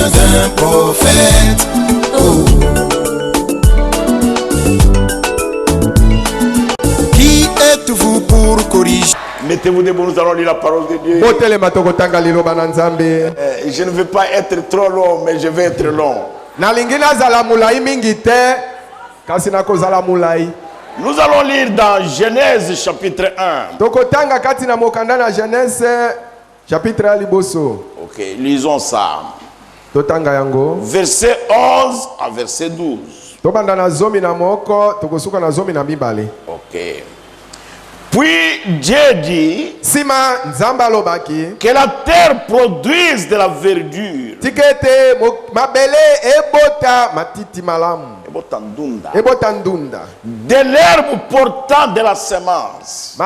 d'un prophète. Oh. Qui êtes-vous pour corriger? Mettez-vous debout, nous allons lire la parole de Dieu. Je ne veux pas être trop long, mais je vais être long. Nous allons lire dans Genèse chapitre 1. Ok, lisons ça. Verset 11 à verset 12. Ok. Puis Dieu dit que la terre produise de la verdure. De l'herbe portant de la semence.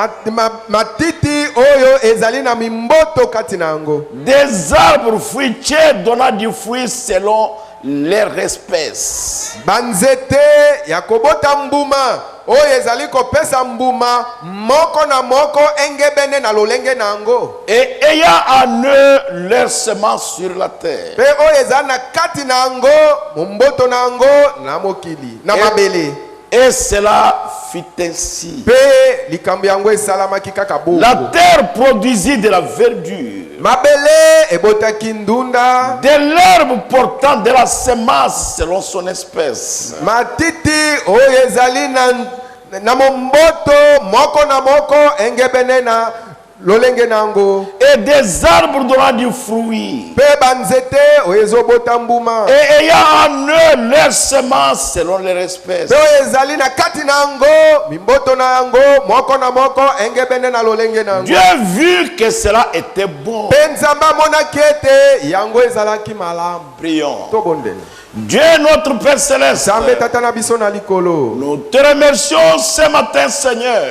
Des arbres fruitiers donnant du fruit selon leur espèce. Et ayant en eux leur semence sur la terre. Et cela fit ainsi. La terre produisit de la verdure, de l'herbe portant de la semence selon son espèce, et des arbres donnant du fruit, et ayant en eux leur semence selon leur espèce. Dieu vu que cela était bon. Prions. Dieu notre Père Céleste, nous te remercions ce matin, Seigneur.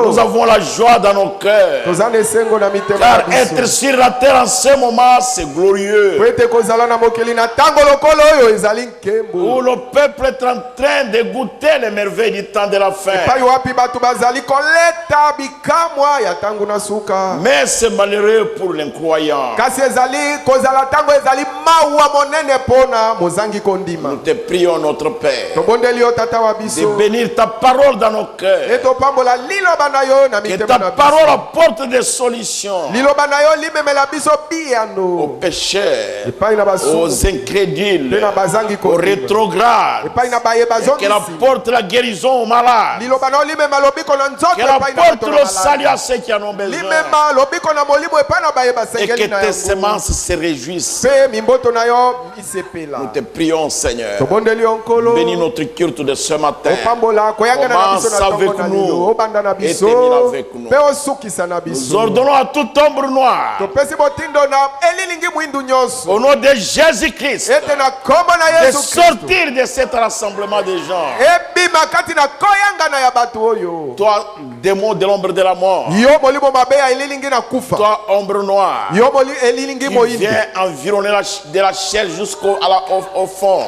Nous avons la joie dans nos cœurs, car être sur la terre en ce moment, c'est glorieux. Où le peuple est en train de goûter les merveilles du temps de la fin. Mais c'est malheureux pour l'incroyant. Nous te prions, notre Père, de bénir ta parole dans nos cœurs, que ta parole apporte des solutions aux pécheurs, aux incrédules, aux rétrogrades, qu'elle apporte la guérison aux malades, qu'elle apporte le salut à ceux qui en ont besoin, et que tes semences se réjouissent. Nous te prions, Seigneur. Bénis notre culte de ce matin. Commence avec nous et termine avec nous. Nous ordonnons à toute ombre noire, au nom de Jésus-Christ, de sortir de cet rassemblement de gens. Toi, démon de l'ombre de la mort, toi, ombre noire, qui vient environner de la chair jusqu'au fond.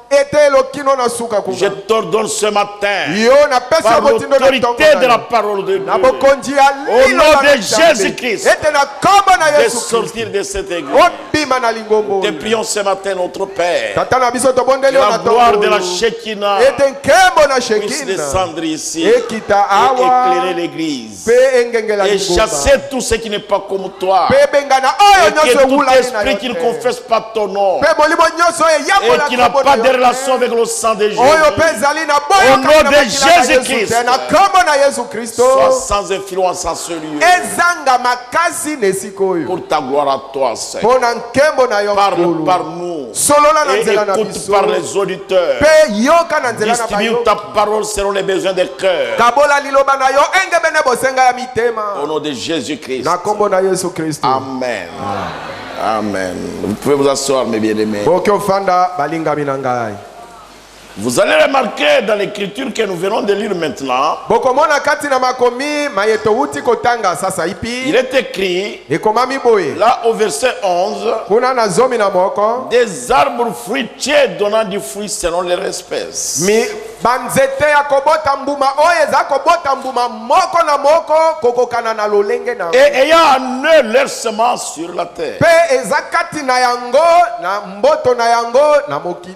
Je t'ordonne ce matin, par l'autorité de la parole de Dieu, au nom de Jésus-Christ, de sortir de cette église. Nous te prions ce matin, notre Père, que la gloire de la Shekinah puisse descendre ici et éclairer l'église et chasser tout ce qui n'est pas comme toi, et que tout esprit qui ne confesse pas ton nom et qui n'a pas de relation avec le sang de Jésus, au nom de Jésus-Christ, sois sans influence en ce lieu, pour ta gloire à toi, Seigneur. Parle par nous et écoute par les auditeurs. Distribue ta parole selon les besoins des cœurs, au nom de Jésus-Christ. Amen. Amen. Vous pouvez vous asseoir, mes bien-aimés. Vous allez remarquer dans l'écriture que nous venons de lire maintenant, il est écrit là au verset 11, des arbres fruitiers donnant du fruit selon leur espèce. banzete ya kobota mbuma oyo eza kobota mbuma moko na moko kokokana na lolenge na et ayant en eux leur semence sur la terre. pe eza kati na yango na mboto na yango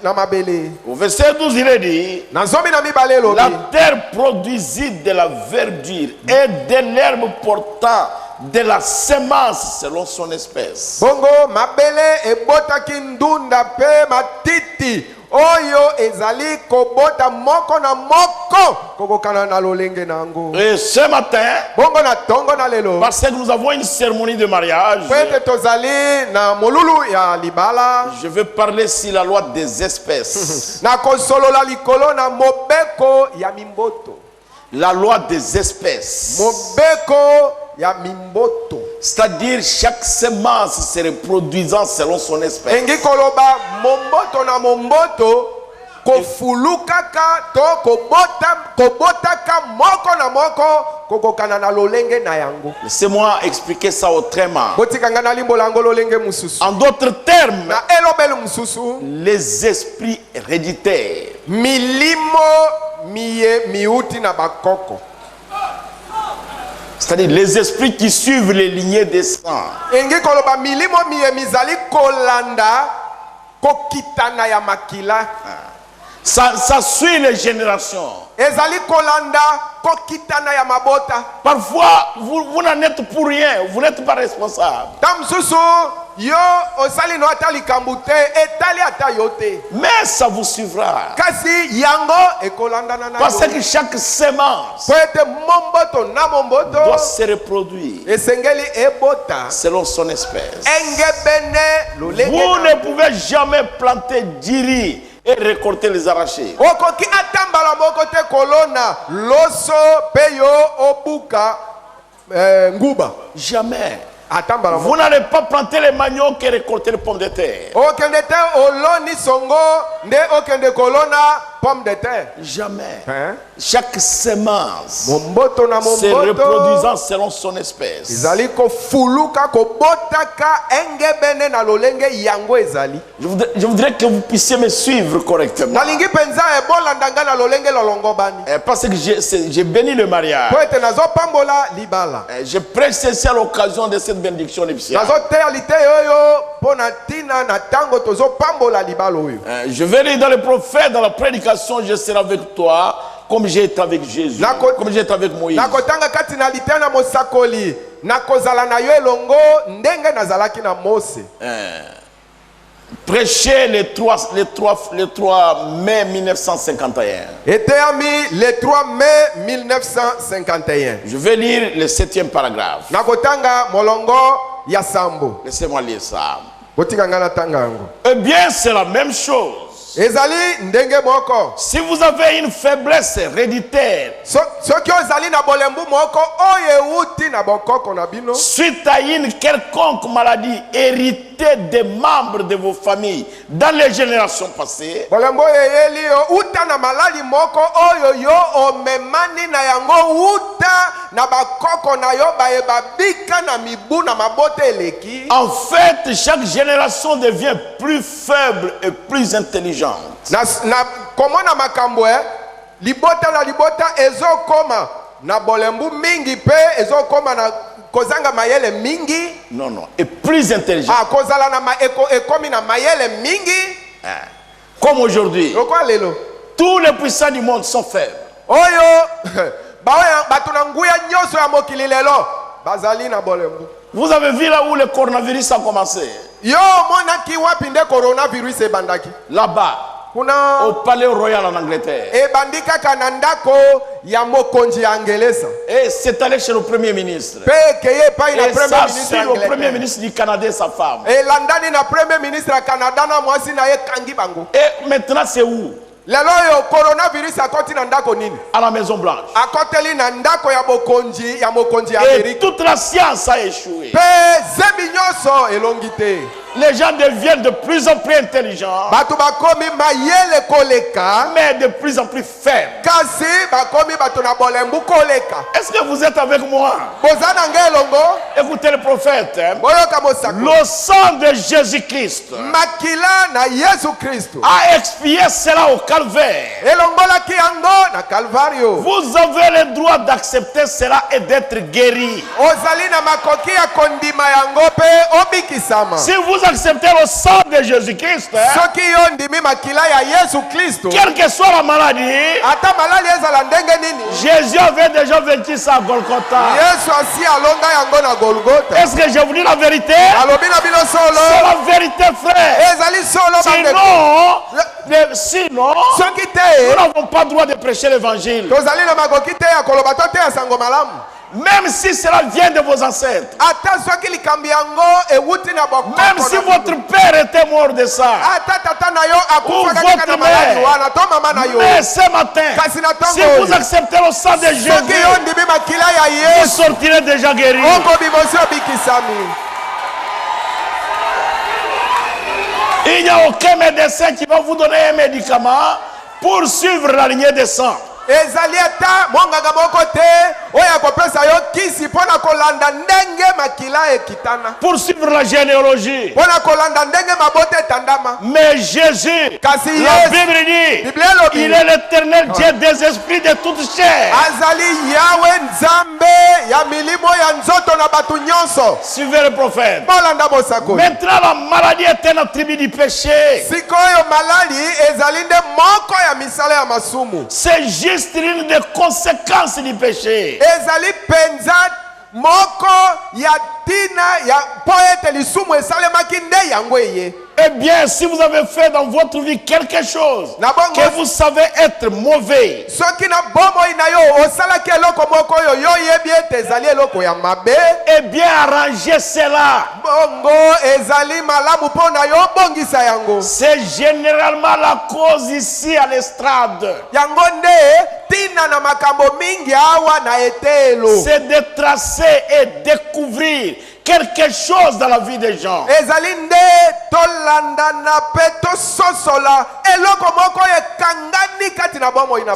na mabele. Au verset 12 il est dit, na zomi na mibale elobi, la terre produisit de la verdure et de l'herbe portant de la semence selon son espèce. bongo mabele ebotaki ndunda pe matiti oyo ezali kobota moko na moko kokokana na lolenge nango. Et ce matin, bongo na tongo na lelo, parce que nous avons une cérémonie de mariage, pete tozali na molulu ya libala, je vais parler sur la loi des espèces. na kosolola likolo na mobeko ya mimboto. La loi des espèces. Mobeko ya mimboto. C'est-à-dire chaque semence se reproduisant selon son espèce. Engi koloba momboto na momboto kofulukaka to kobotaka moko na moko kokokana na lolenge na yango. Laissez-moi expliquer ça autrement. Botikanga na limbo lango lolenge mususu. En d'autres termes, Na elobelu mususu, les esprits héréditaires, milimo miuti na bakoko. c'est-à-dire les esprits qui suivent les lignées des sangs, Engi koloba milimo mizali kolanda kokitana ya makila. ça suit les générations. Ezali kolanda kokitana ya mabota. Parfois, vous n'en êtes pour rien, vous n'êtes pas responsable. Tamsusu yo osali no atali kambute etali ata yote. Mais ça vous suivra. Kasi yango ekolanda na Parce que chaque semence poete momboto na momboto doit se reproduire esengeli ebota selon son espèce. engebene lolenge. Vous ne pouvez jamais planter diri et récolter les arrachés. Okoki atambala moko te kolona loso peyo obuka nguba. Jamais. Atambala Vous n'allez pas planter les maniocs et récolter les pommes de terre. okende te oloni songo nde okende kolona pomme de terre. Jamais. Hein? Chaque semence Momboto na se momboto reproduisant selon son espèce. ezali kofuluka kobotaka engebene na lolenge yango ezali. Je voudrais que vous puissiez me suivre correctement. Nalingi penza ebolandanga na lolenge lolongo bani. Parce que j'ai béni le mariage. Po ete nazopambola libala. Je prêche ceci à l'occasion de cette bénédiction nuptiale. Nazoteya lite oyo po na tina na tango tozopambola libala oyo. Je vais lire dans le prophète, dans la prédication, je serai avec toi comme j'ai été avec Jésus, comme j'ai été avec Moïse. Nakotanga kati na lite na mosakoli nakozala na yo elongo ndenge nazalaki na Mose. Prêcher le 3 mai 1951. Eteyami le 3 mai 1951. Je vais lire le 7e paragraphe. Nakotanga molongo ya sambo. Laissez-moi lire ça. Botikanga na tanga yango. Eh bien, c'est la même chose. Ezali ndenge moko. Si vous avez une faiblesse héréditaire, Soki ozali na bolembu moko oyo uti na bokoko na bino, suite à une quelconque maladie héritée des membres de vos familles dans les générations passées, bolembu yeli uta na malali moko oyo yo omemani na yango uta na bakoko na yo baye babika na mibu na mabote eleki. en fait, chaque génération devient plus faible et plus intelligente. Na komona makambo libota na libota ezokoma na bolembu mingi pe ezokoma na kozanga mayele mingi. Non, non, et plus intelligente. Kozala na ekomi na mayele mingi. Comme aujourd'hui, Lokwa lelo tous les puissants du monde sont faibles. oyo baoya batu na nguya nyoso ya mokili lelo bazali na bolembu. Vous avez vu là où le coronavirus a commencé? Yo monaki wapi nde coronavirus ebandaki? Là-bas, Kuna au palais royal en Angleterre. ebandi kaka na ndako ya mokonzi ya Angelesa. Et c'est allé chez le Premier ministre. Pe keye pai na Et premier ça ministre suit le Premier Angleterre. ministre du Canada et sa femme. Elandani na premier ministre ya Canada na mwasi na ye kangi bango. Et maintenant, c'est où? Lelo yo coronavirus akoti na ndako nini? À la Maison Blanche. Akoteli na ndako ya mokonzi ya Et Amerika. toute la science a échoué. Pe zembi nyoso elongite. Les gens deviennent de plus en plus intelligents, mais de plus en plus faibles. Est-ce que vous êtes avec moi? Écoutez le prophète. Le sang de Jésus-Christ a expié cela au calvaire. Vous avez le droit d'accepter cela et d'être guéri. Si vous acceptez le sang de Jésus-Christ, quelle que soit la maladie, Jésus avait déjà vaincu ça à Golgotha. Est-ce que je vous dis la vérité? C'est la vérité, frère. Sinon, nous n'avons pas le droit de prêcher l'évangile. Même si cela vient de vos ancêtres. Même si votre père était mort de ça. Ou votre mère. Mais ce matin, si vous acceptez le sang de Jésus, vous sortirez déjà guéri. Il n'y a aucun médecin qui va vous donner un médicament pour suivre la lignée de sang. Pour suivre la généalogie. Mais Jésus, la Bible dit, il est l'éternel Dieu des esprits de toute chair. Suivez le prophète. Maintenant la maladie est un attribut du péché. C'est juste l'une des conséquences du péché. Eh bien, si vous avez fait dans votre vie quelque chose que vous savez être mauvais, eh bien, arrangez cela. C'est généralement la cause ici à l'estrade. C'est de tracer et découvrir quelque chose dans la vie des gens.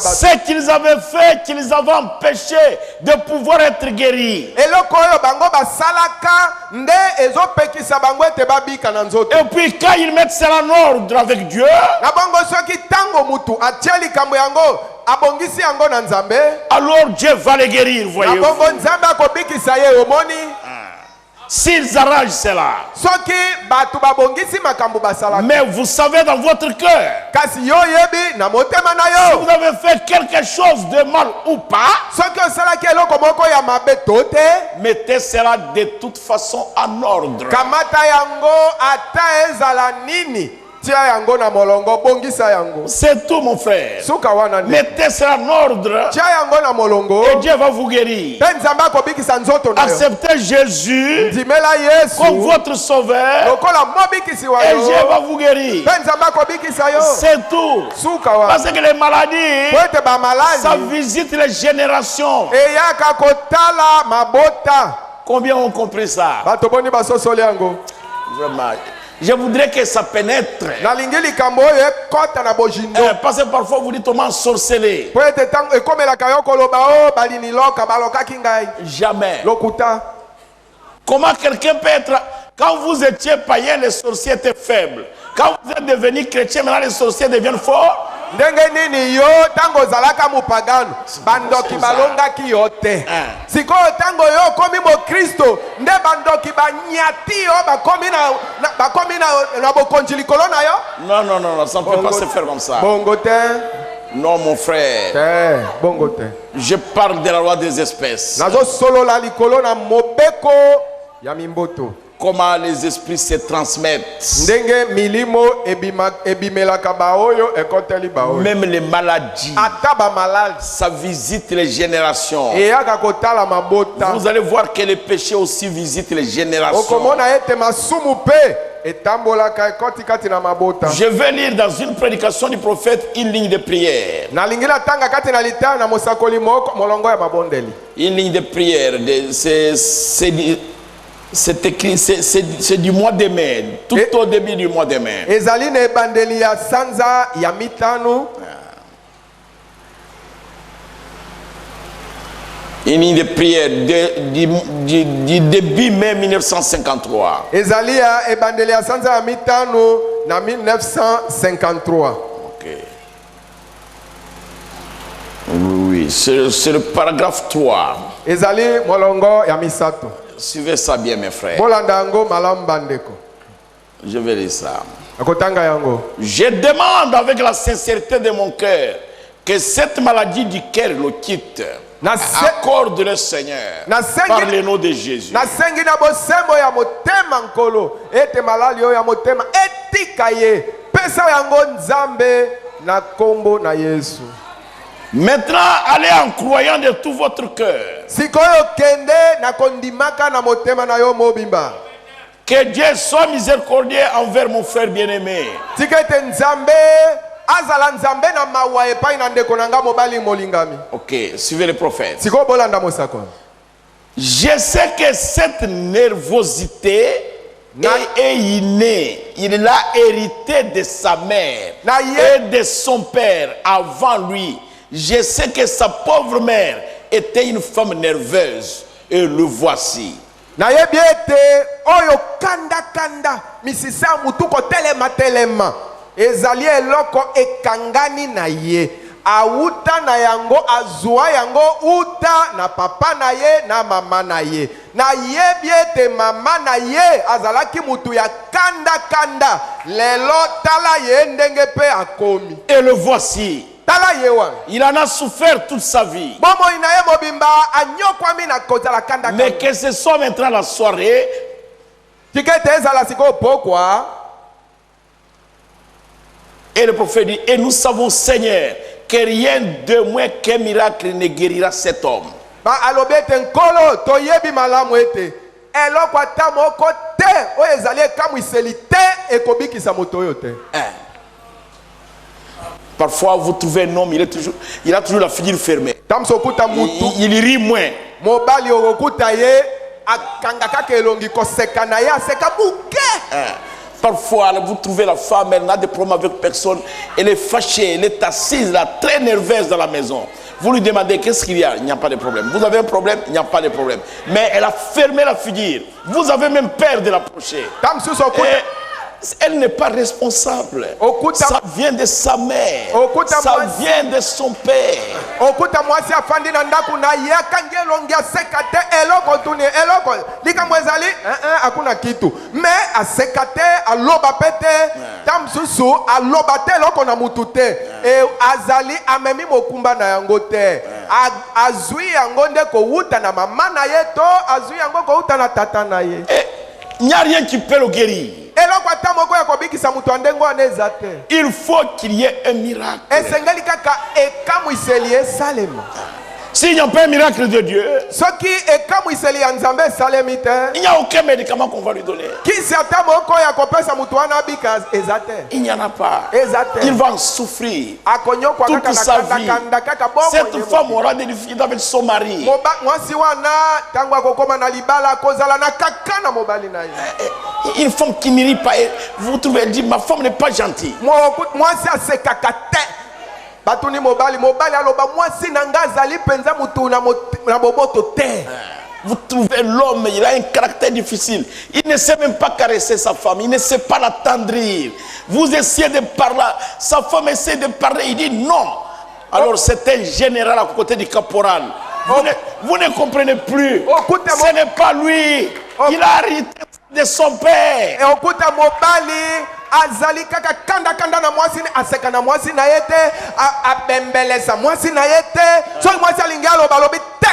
Ce qu'ils avaient fait, qu'ils avaient empêché de pouvoir être guéris. Et puis quand ils mettent cela en ordre avec Dieu, alors Dieu va les guérir, voyez-vous. S'ils arrangent cela. Mais vous savez dans votre cœur, si vous avez fait quelque chose de mal ou pas, mettez cela de toute façon en ordre. C'est tout, mon frère. Mettez cela en ordre et Dieu va vous guérir. Acceptez Jésus comme votre sauveur et Dieu va vous guérir. C'est tout. Parce que les maladies, ça visite les générations. Combien ont compris ça? Vraiment. Je voudrais que ça pénètre. Parce que parfois vous dites comment sorceler. Jamais. Comment quelqu'un peut être... Quand vous étiez païen, les sorciers étaient faibles. Quand vous êtes devenu chrétien, maintenant les sorciers deviennent forts. Non, ça ne peut pas se faire comme ça. Non, mon frère. Je parle de la loi des espèces. Comment les esprits se transmettent. Même les maladies, ça visite les générations. Vous allez voir que les péchés aussi visitent les générations. Je vais lire dans une prédication du prophète une ligne de prière. Une ligne de prière. C'est écrit, c'est du mois de mai, tout au début du mois de mai. Ezali ne bandeli ya sanza ya mitano. Une ligne de prière du début mai 1953. Ezali ya ebandeli ya sanza ya mitano na 1953. Ok. Oui, c'est le paragraphe 3. Ezali molongo ya misato. Suivez ça bien, mes frères. Bolandango malam bandeko. Je vais lire ça. Akotanga yango. Je demande avec la sincérité de mon cœur que cette maladie du cœur le quitte. Accorde le Seigneur par le nom de Jésus. Nasengi na bosembo ya motema nkolo ete malali ya motema etika ye pesa yango nzambe na kombo na Yesu. Maintenant, allez en croyant de tout votre cœur. Sikoyo kende na kondimaka na motema na yo mobimba. Que Dieu soit miséricordieux envers mon frère bien-aimé. Tikete nzambe azala nzambe na mawa epai na ndeko nanga mobali molingami. Ok, suivez le prophète. Sikoyo bolanda mosako. Je sais que cette nervosité est innée. Il l'a hérité de sa mère et de son père avant lui. Je sais que sa pauvre mère était une femme nerveuse et le voici. Na yebiete oyo kanda kanda misisa mutuko telema ezali eloko ekangani na ye auta na yango azua yango uta na papa na ye na mama na ye na yebiete mama na ye azalaki mutu ya kanda kanda lelo tala ye ndenge pe akomi et le voici. Il en a souffert toute sa vie. Mais que ce soit maintenant la soirée, et le prophète dit, et nous savons, Seigneur, que rien de moins qu'un miracle ne guérira cet homme. Parfois, vous trouvez un homme, il a toujours la figure fermée. Il rit moins. Parfois, vous trouvez la femme, elle n'a de problème avec personne. Elle est fâchée, elle est assise, là, très nerveuse dans la maison. Vous lui demandez qu'est-ce qu'il y a, il n'y a pas de problème. Vous avez un problème, il n'y a pas de problème. Mais elle a fermé la figure. Vous avez même peur de l'approcher. Elle n'est pas responsable. Ça vient de sa mère. Ça vient de son père. Il n'y a rien qui peut le guérir. Il faut qu'il y ait un miracle. S'il n'y a pas un miracle de Dieu, il n'y a aucun médicament qu'on va lui donner. Il n'y en a pas. Il va en souffrir toute sa vie. Cette femme aura des difficultés avec son mari. Une femme qui ne rit pas, vous trouvez, elle dit, ma femme n'est pas gentille. Vous trouvez l'homme, il a un caractère difficile. Il ne sait même pas caresser sa femme, il ne sait pas l'attendrir. Vous essayez de parler, sa femme essaie de parler, il dit non. Alors c'est un général à côté du caporal. Vous ne comprenez plus. Ce n'est pas lui. Il a hérité de son père. azali kaka kanda kanda na mwasi aseka na mwasi na yete abembelesa mwasi na yete so mwasi alingalo balobi te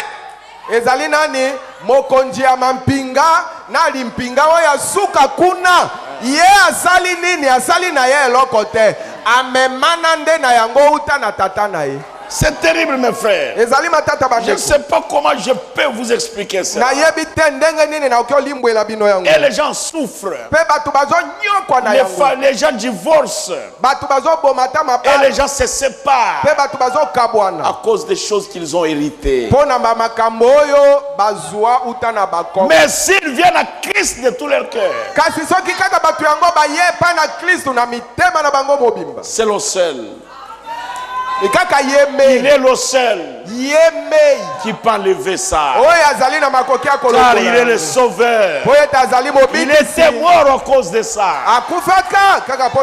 ezali nani mokonzi ya mampinga na limpinga oya suka kuna ye asali nini asali na ye eloko te amemana nde na yango uta na tata na ye. C'est terrible, mes frères. Je ne sais pas comment je peux vous expliquer ça. Et les gens souffrent. Les gens divorcent. Et les gens se séparent à cause des choses qu'ils ont héritées. Mais s'ils viennent à Christ de tout leur cœur, c'est le seul. Il est le seul qui peut enlever ça. Car il est le sauveur. Il était mort à cause de ça.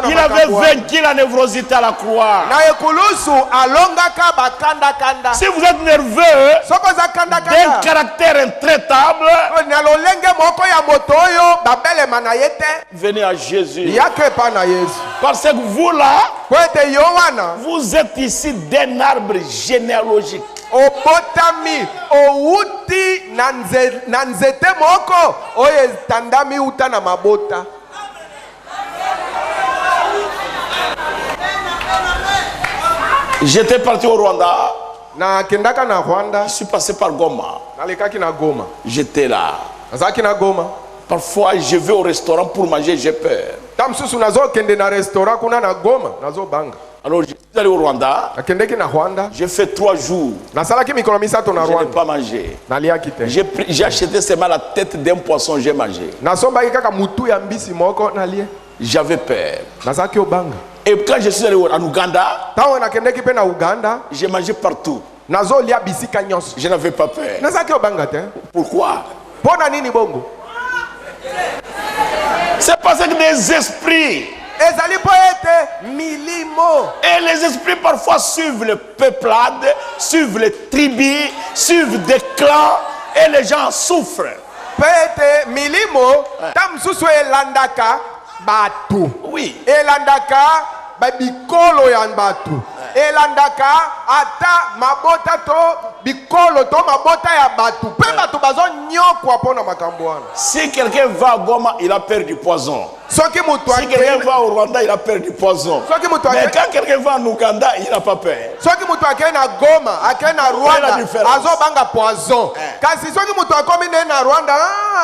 Il avait vaincu la névrosité à la croix. Si vous êtes nerveux, d'un caractère intraitable, venez à Jésus. Parce que vous là, vous êtes ici d'un arbre généalogique. Obotami outi nanzete moko oye tandami uta na mabota. J'étais parti au Rwanda. Na kendaka na Rwanda. Je suis passé par Goma. Nalikaki na Goma. J'étais là. Nazaki na Goma. Parfois je vais au restaurant pour manger, j'ai peur. Tamsusu nazo kende na restaurant kuna na Goma, nazo banga. Alors je suis allé au Rwanda. J'ai fait 3 jours. Je n'ai pas mangé. J'ai acheté seulement la tête d'un poisson, j'ai mangé. J'avais peur. Et quand je suis allé en Ouganda, j'ai mangé partout. Je n'avais pas peur. Pourquoi? C'est parce que des esprits. Et les esprits parfois suivent les peuplades, suivent les tribus, suivent des clans et les gens souffrent. Oui. Elandaka ata mabota to bikolo to mabota ya batu pe batu bazo nyokwa pona makambo wana. Si quelqu'un va à Goma, il a peur du poison. Si quelqu'un va au Rwanda, il a peur du poison. Mais quand quelqu'un va en Ouganda, il n'a pas peur. Soki mutu akena Goma, akena Rwanda, azo banga poison. Kasi soki mutu akomi na Rwanda,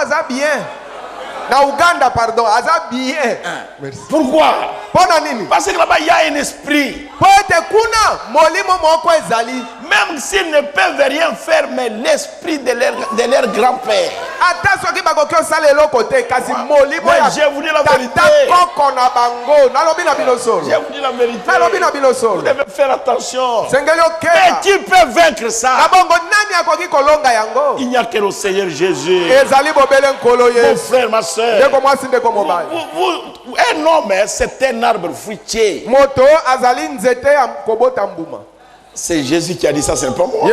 aza bien. Na Ouganda, pardon, aza bien. Merci. Pourquoi? Parce que là-bas, il y a un esprit. Même s'ils ne peuvent rien faire, mais l'esprit de leur grand-père. Mais je vous dis la vérité. Je vous dis la vérité. Vous devez faire attention. Mais qui peut vaincre ça? Il n'y a que le Seigneur Jésus. Mon frère, ma soeur. Un homme, c'est un arbre fruitier. C'est Jésus qui a dit ça, c'est pas moi.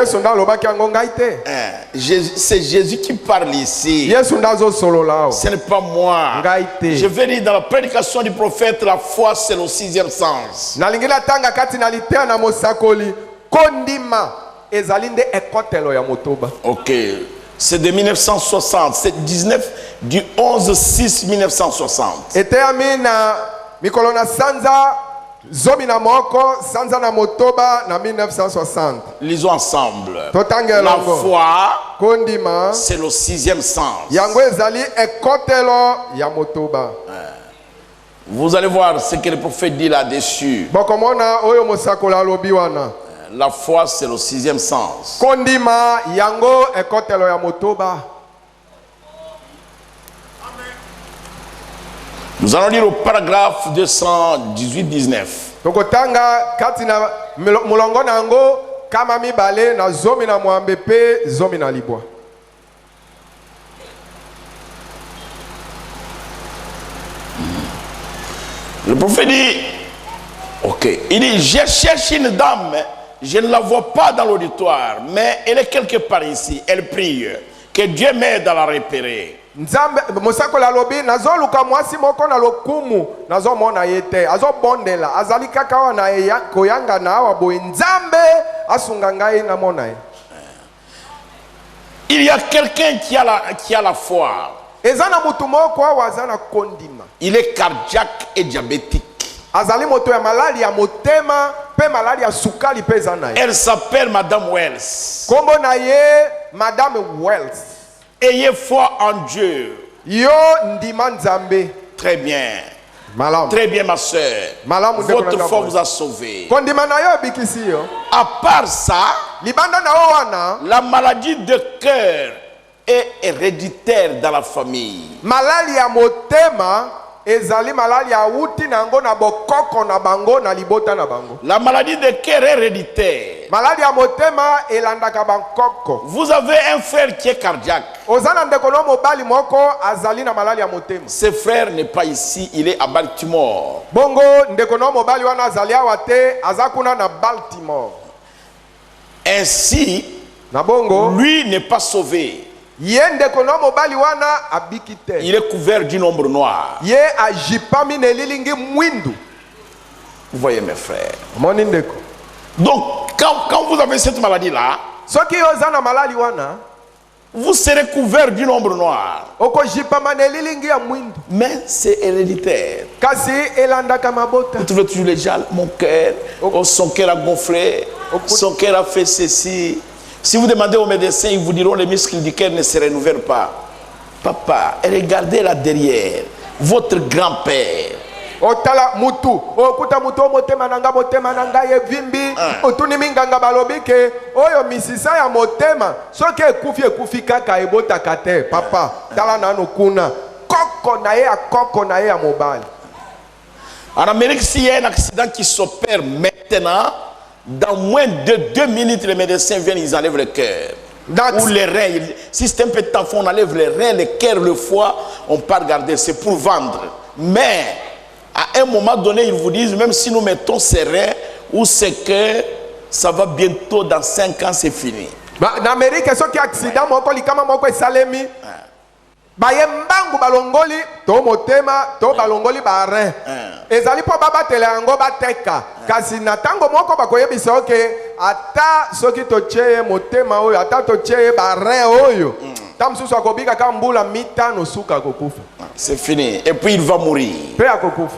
C'est Jésus qui parle ici. Ce n'est pas moi. Je vais dire dans la prédication du prophète, la foi c'est le 6e sens. Ok. C'est de 1960. C'est 19 du 11/6/1960. Mikolona Sanza Zomina Moko Sanza na Motoba na 1960. Lisons ensemble. La foi, Kondima, c'est le 6e sens. Yango ezali ekotelo ya Motoba. Vous allez voir ce que le prophète dit là-dessus. Bokomona oyo mosakola lobi wana. La foi, c'est le 6e sens. Kondima yango ekotelo ya Motoba. Nous allons lire au paragraphe 218-19. Tokotanga katina mulongo nango kama mibale na zomi na mwambe pe zomi na libwa. Le prophète dit, ok, il dit, je cherche une dame, je ne la vois pas dans l'auditoire, mais elle est quelque part ici, elle prie, que Dieu m'aide à la repérer. Nzambe mosakola lobi nazoluka mwasi moko na lokumu nazomona yete azobondela azali kaka wana ya koyanga na awa boye Nzambe asunga ngai na mona ye. Il y a quelqu'un qui a la foi. Ezana mutu moko wazana kondima. Il est cardiaque et diabétique. Azali moto ya malali ya motema Elle s'appelle Madame Wells. Madame Wells. Ayez foi en Dieu. Yo ndima nzambe. Très bien. Malam. Très bien, ma soeur. Votre foi vous a sauvé. À part ça, la maladie de cœur est héréditaire dans la famille. Malali ya motema ezali malali ya uti nango na bokoko na bango na libota na bango. La maladie de cœur est héréditaire. Malali ya motema elandaka bankoko. Vous avez un frère qui est cardiaque. Ozana ndeko no mobali moko azali na malali ya motema. Ce frère n'est pas ici, il est à Baltimore. Bongo ndeko no mobali wana azali awa te, azakuna na Baltimore. Ainsi, na bongo lui n'est pas sauvé. Il est couvert d'une ombre noire. Vous voyez mes frères. Donc quand vous avez cette maladie-là, vous serez couvert d'une ombre noire. Mais c'est héréditaire. Vous trouvez toujours les gens, mon cœur, son cœur a gonflé, son cœur a fait ceci. Si vous demandez aux médecins, ils vous diront que les muscles du cœur ne se renouvellent pas. Papa, regardez là derrière, votre grand-père. Otala mutu okuta mutu motema nanga yevimbi otuni minganga balobike oyo misisa ya motema soki ekufi kaka ebota kate papa tala nano kuna koko na ye ya mobali. En Amérique, s'il y a un accident qui s'opère maintenant, dans moins de 2 minutes, les médecins viennent, ils enlèvent le cœur. Ou les reins. Si c'est un peu de temps, on enlève les reins, le cœur, le foie, on peut regarder, c'est pour vendre. Mais, à un moment donné, ils vous disent, même si nous mettons ces reins ou ces cœurs, ça va bientôt, dans 5 ans, c'est fini. En Amérique, ce qui est accident, salemi. Bayembangu balongoli to motema to balongoli barin ezali po babatela yango bateka kasi na tango moko bakoyebisa oke ata soki tocheye motema oyo ata tocheye barin oyo tamsusu akobika ka mbula mitano suka kokufa. C'est fini et puis il va mourir. Pe akokufa.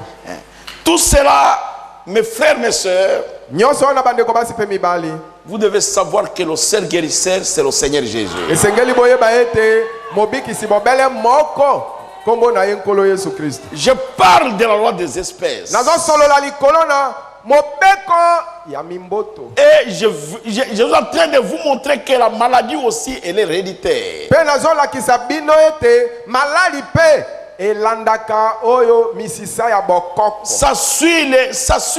Tout cela, mes frères, mes sœurs, nyonso na bandeko basi pe mibali, vous devez savoir que le seul guérisseur, c'est le Seigneur Jésus. Esengeli boyeba ete mobikisi bobele moko kombo na ye nkolo Yesu Kristo. Je parle de la loi des espèces. Nazo solo la likolona mobeko ya mimboto. Et je suis en train de vous montrer que la maladie aussi elle est héréditaire. Pe nazo la kisabino ete malali pe elandaka oyo misisa ya bokoko. Ça suit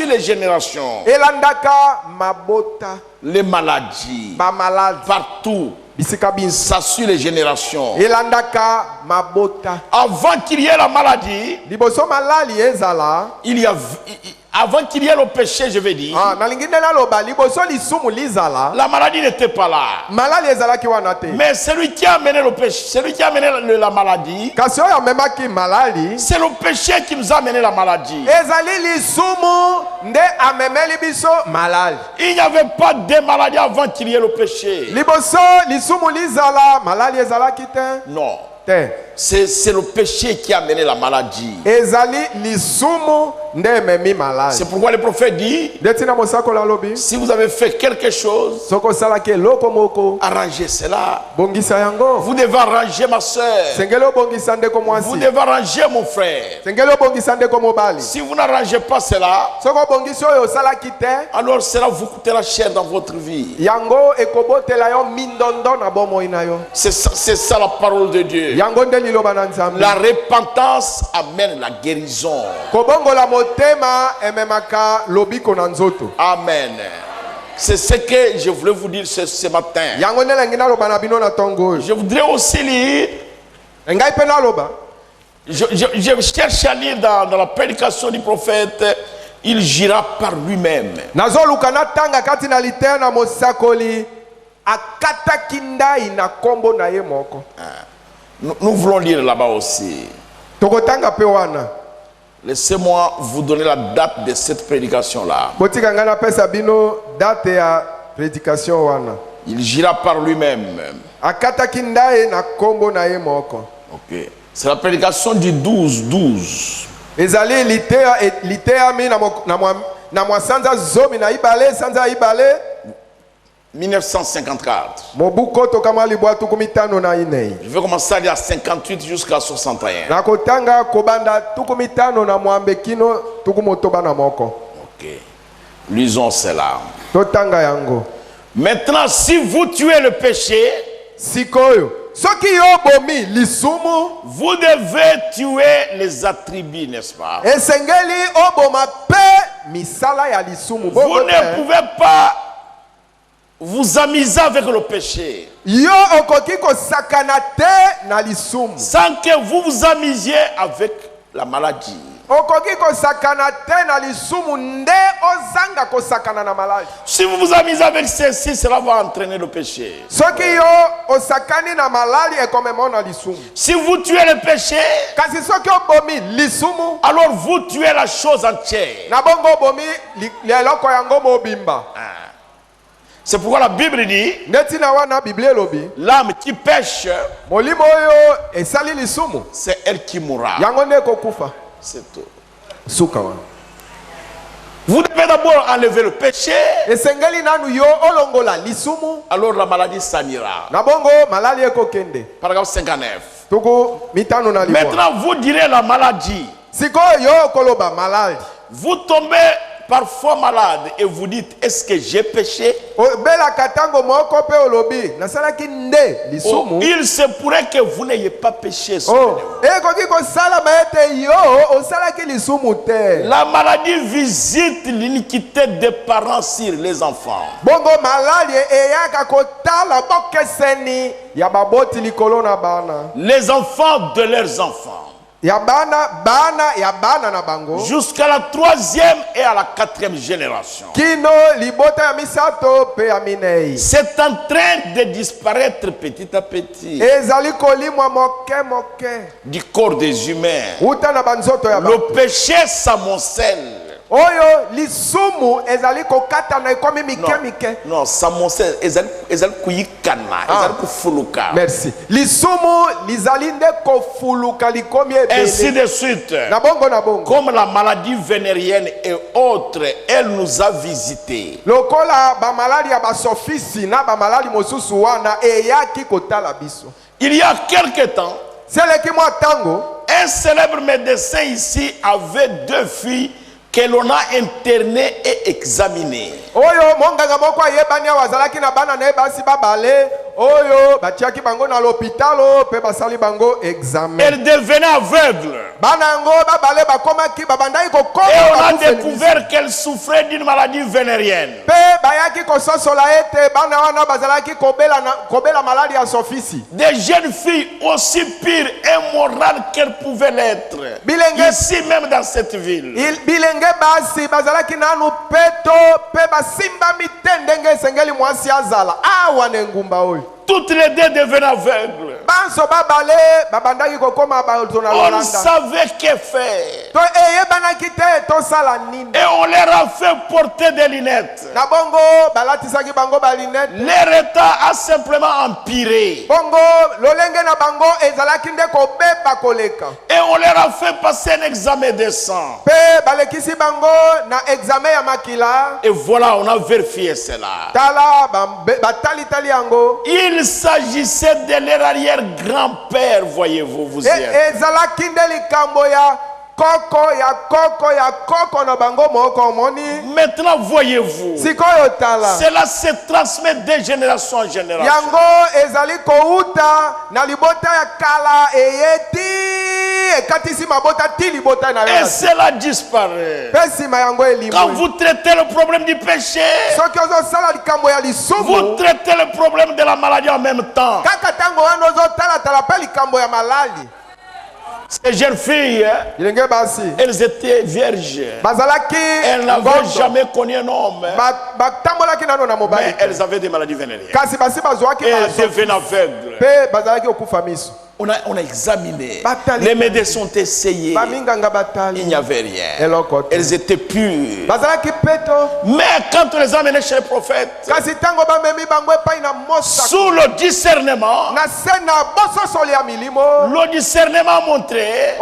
les générations. Elandaka mabota. Les maladies. Ba malade partout. Ça suit les générations. Elandaka mabota. Avant qu'il y ait la maladie, liboso malali ezala, il y a avant qu'il y ait le péché, je vais dire. La maladie n'était pas là. Mais celui qui a amené le péché, celui qui a amené la maladie, c'est le péché qui nous a amené la maladie. Il n'y avait pas de maladie avant qu'il y ait le péché. Non. C'est le péché qui a amené la maladie. C'est pourquoi le prophète dit, si vous avez fait quelque chose, arrangez cela. Vous devez arranger ma soeur. Vous devez arranger mon frère. Si vous n'arrangez pas cela, alors cela vous coûtera cher dans votre vie. C'est ça la parole de Dieu. La repentance amène la guérison. Amen. C'est ce que je voulais vous dire ce matin. Je voudrais aussi lire. Je cherche à lire dans la prédication du prophète. Il gira par lui-même. Nous voulons lire là-bas aussi. Laissez-moi vous donner la date de cette prédication-là. Il gira par lui-même. Ok. C'est la prédication du 12-12. na mwasanza zomi na ibale sanza ibale 1954. mobuko kama libwa tukumitano na inei. Je vais commencer à lire à 58 jusqu'à 61. Na kotanga kobanda tukumitano na mwambe kino tukumotoba na moko. OK. Lisons cela. Totanga yango. Maintenant, si vous tuez le péché, sikoyo soki yo bomi lisumu, vous devez tuer les attributs, n'est-ce pas? Esengeli oboma pe misala ya lisumu. Vous ne pouvez pas vous amuser avec le péché yo okoki ko sakanate na lisumu sans que vous vous amusiez avec la maladie. Okoki ko sakanate na lisumu nde ozanga ko sakana na maladi. Si vous vous amusez avec ceci, cela va entraîner le péché. Soki yo osakani na malali e comme na lisumu. Si vous tuez le péché, kasi soki obomi lisumu, alors vous tuez la chose entière. Na bongo bomi leloko yango mobimba. C'est pourquoi la Bible dit, l'âme qui pêche, c'est elle qui mourra. C'est tout. Vous devez d'abord enlever le péché, alors la maladie s'en ira. Paragraphe 59. Maintenant vous direz la maladie. Vous tombez parfois malade et vous dites, est-ce que j'ai péché? Il se pourrait que vous n'ayez pas péché. La maladie visite l'iniquité des parents sur les enfants. Les enfants de leurs enfants. Jusqu'à la 3e et à la 4e génération. C'est en train de disparaître petit à petit du corps des humains. Le péché s'amoncelle. Oyo lisumu ezali kokata na ekomi mike. Non, s'amoncelle, ezali kuyikana, ezali kufuluka. Merci. Lisumu lizali nde kofuluka likomi ebele. Ainsi de suite. Na bongo. Comme la maladie vénérienne et autres, elle nous a visités. Lokola ba malali ya ba sofisi na ba malali mosusu wana eyaki kotala biso. Il y a quelque temps, un célèbre médecin ici avait 2 filles que l'on a interné et examiné. Oyo monganga moko ayebani wazalaki na bana na ebasi babale oyo batiaki bango na l'hôpital pe basali bango examen. Elle devenait aveugle. Bana ngo babale bakomaki babandai ko koma. Et on a découvert qu'elle souffrait d'une maladie vénérienne. Pe bayaki ko sosola ete bana wana bazalaki kobela maladie ya sofisi. Des jeunes filles aussi pires et morales qu'elles pouvaient l'être. Ici même dans cette ville. Bilenge basi bazalaki nanu peto pe basimba mitendenge sengeli mwasi azala awa nengumba oyo. Toutes les deux devenaient aveugles. On savait que faire. Et on leur a fait porter des lunettes. Leur état a simplement empiré. Et on leur a fait passer un examen de sang. Et voilà, on a vérifié cela. Il s'agissait de leur arrière-grand-père, voyez-vous, vous y êtes. Maintenant, voyez-vous, cela se transmet de génération en génération. Et cela disparaît. Quand vous traitez le problème du péché, vous traitez le problème de la maladie en même temps. Ces jeunes filles, elles étaient vierges. Elles n'avaient jamais connu un homme. Mais elles avaient des maladies vénériennes. Et elles devenaient aveugles. On a examiné. Les médecins ont essayé. Il n'y avait rien. Elles étaient pures. Mais quand on les a amenés chez le prophète, sous le discernement a montré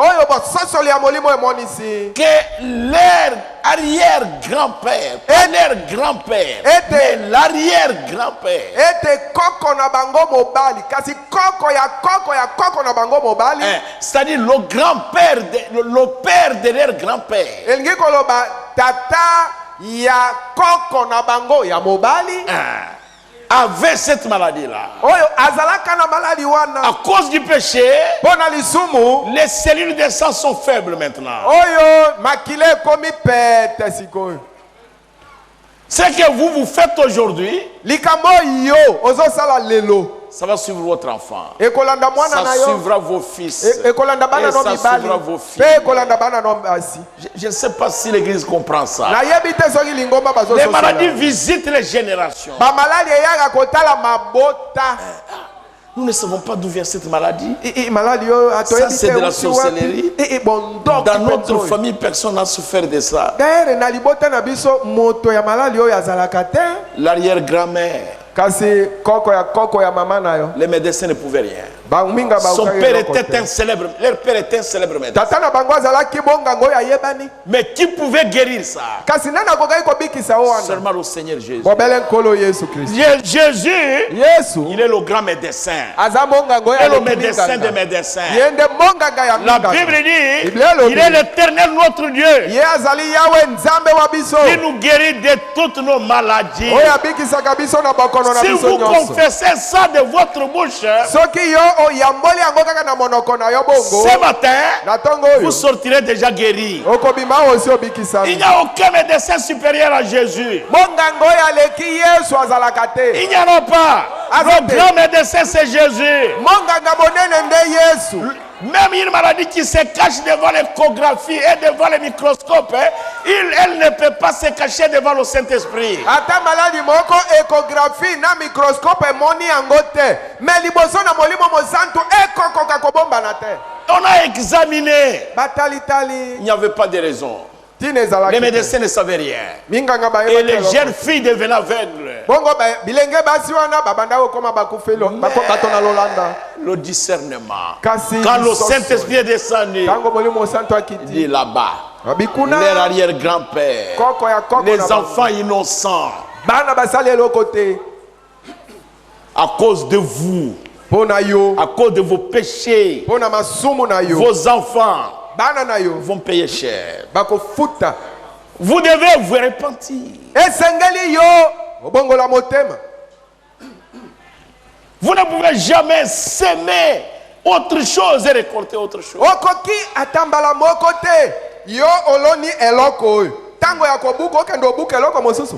que leur arrière-grand-père, pas leur grand-père, mais l'arrière-grand-père, c'est-à-dire le grand-père, le père de leur grand-père, avait cette maladie-là. À cause du péché, les cellules de sang sont faibles maintenant. Ce que vous faites aujourd'hui, ça va suivre votre enfant. Ça suivra vos fils. Et ça suivra vos filles. Je ne sais pas si l'église comprend ça. Les maladies visitent les générations. Nous ne savons pas d'où vient cette maladie. Ça, c'est de la sorcellerie. Dans notre famille, personne n'a souffert de ça. L'arrière-grand-mère, les médecins ne pouvaient rien. Son père était un célèbre. Leur père était un célèbre médecin. Mais qui pouvait guérir ça? Seulement le Seigneur Jésus. Jésus, il est le grand médecin. Et le médecin des médecins. La Bible dit, il est l'éternel notre Dieu. Il nous guérit de toutes nos maladies. Si vous confessez ça de votre bouche, ce matin, vous sortirez déjà guéri. Il n'y a aucun médecin supérieur à Jésus. Il n'y en a pas. Le grand médecin, c'est Jésus. Même une maladie qui se cache devant l'échographie et devant le microscope, elle ne peut pas se cacher devant le Saint-Esprit. On a examiné. Il n'y avait pas de raison. Les médecins ne savaient rien. Et les jeunes filles devenaient aveugles. Le discernement. Quand le Saint-Esprit est descendu, il dit là-bas, leur arrière-grand-père, les enfants innocents, à cause de vous, à cause de vos péchés, vos enfants vont payer cher. Vous devez vous repentir. Vous ne pouvez jamais s'aimer autre chose et récolter autre chose.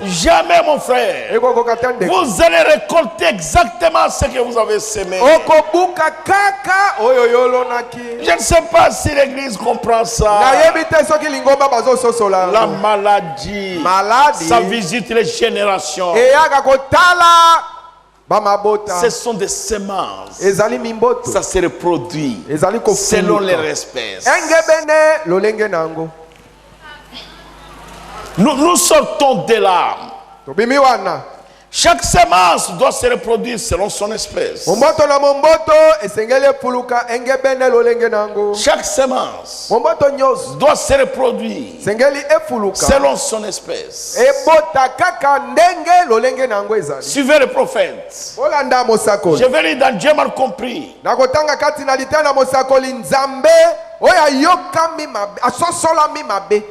Jamais, mon frère. Vous allez récolter exactement ce que vous avez semé. Je ne sais pas si l'église comprend ça. La maladie, ça visite les générations. Ce sont des semences. Ça se reproduit selon les espèces. Nous sortons de là. Chaque semence doit se reproduire selon son espèce. Chaque semence doit se reproduire selon son espèce. Suivez le prophète. Je vais lire dans Dieu m'a compris.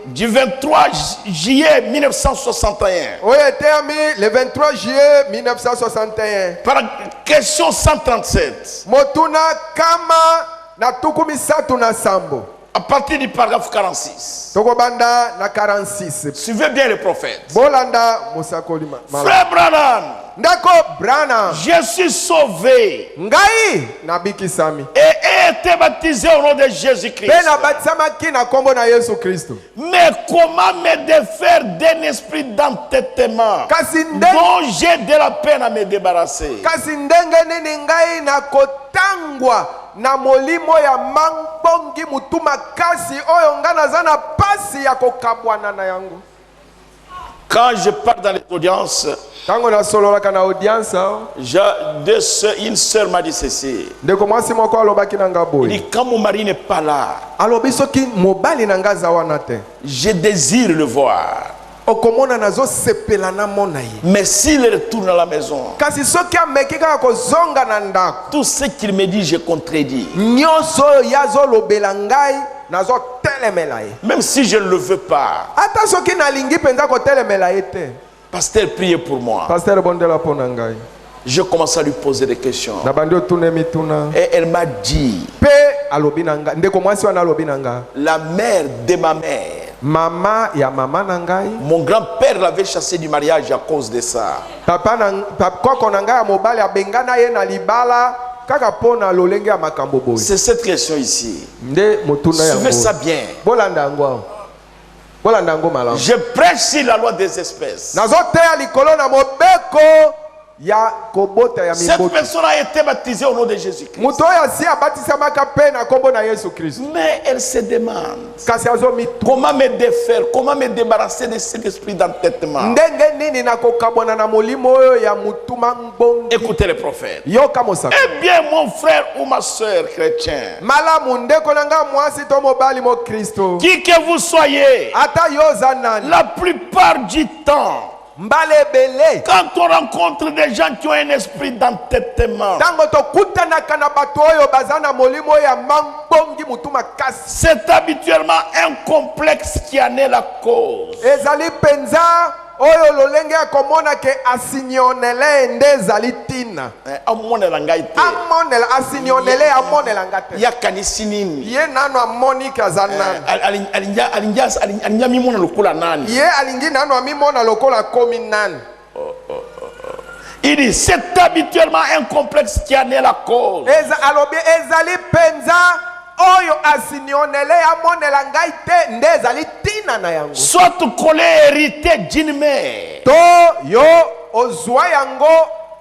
Du 23 juillet 1961. Le 23 juillet 1961. Par question 137. À partir du paragraphe 46. Suivez bien le prophète. Frère Branham, je suis sauvé et ai été baptisé au nom de Jésus-Christ. Mais comment me défaire d'un esprit d'entêtement dont j'ai de la peine à me débarrasser? na molimo ya mambongi mutu makasi oyo nga naza na pasi ya kokabwana na yango. Quand je pars dans les audiences, tango na sololaka na audience, une sœur m'a dit ceci. Ndeko mwasi moko alobaki na nga boye. Il dit quand mon mari n'est pas là, alobi soki mobali na nga zawana te, je désire le voir. okomona nazo sepela na mona ye. Mais s'il retourne à la maison, kasi soki ameki kaka kozonga na ndako, tout ce qu'il me dit je contredis. nyonso yazo lobela ngai nazo telemela ye. Même si je ne le veux pas. ata soki nalingi penza ko telemela ye te. Pasteur, priez pour moi. Pasteur bondela pona ngai. Je commence à lui poser des questions. na bandi otune mituna. Et elle m'a dit, pe alobi na nga ndeko mwasi wana alobi na nga, la mère de ma mère, mama ya mama na ngai, mon grand-père l'avait chassé du mariage à cause de ça. papa na koko na ngai ya mobali abengana ye na libala kaka pona lolenge ya makambo boye. C'est cette question ici. nde motuna ya Suivez ça bien. bolanda yango, bolanda yango malamu. Je prêche sur la loi des espèces. nazoteya likolo na mobeko ya kobota ya Cette miboti. personne a été baptisée au nom de Jésus-Christ. mutu oyo asi abatisamaka pe na kombo na Yesu Kristo. Mais elle se demande, kasi azomitu comment me défaire, comment me débarrasser de cet esprit d'entêtement. ndenge nini na kokabwana na molimo oyo ya mutuma ngbongi. Écoutez les prophètes. yoka mosaka. Eh bien, mon frère ou ma soeur chrétien, malamu ndeko na nga mwasi to mobali mo Kristo, qui que vous soyez, ata yoza nani, la plupart du temps, mbala ebele quand on rencontre des gens qui ont un esprit d'entêtement, ntango tokutanaka na bato oyo baza na molimo ya mambongi mutu makasi, c'est habituellement un complexe qui en est la cause. ezali penza oyo lolenge ya komona ke asignionele ende ezali tina. Amonela ngai te. amonela asignionele amonela nga te. Yakanisi nini? ye nano amoni ke aza nani. Alingia mimona lokola nani? ye alingi nano amimona lokola komi nani. Il dit, c'est habituellement un complexe qui en est la cause. alobi ezali penza oyo asignionele amonela ngai te nde ezali tina na yango. Soit collé hérité d'une mère, to yo ozwa yango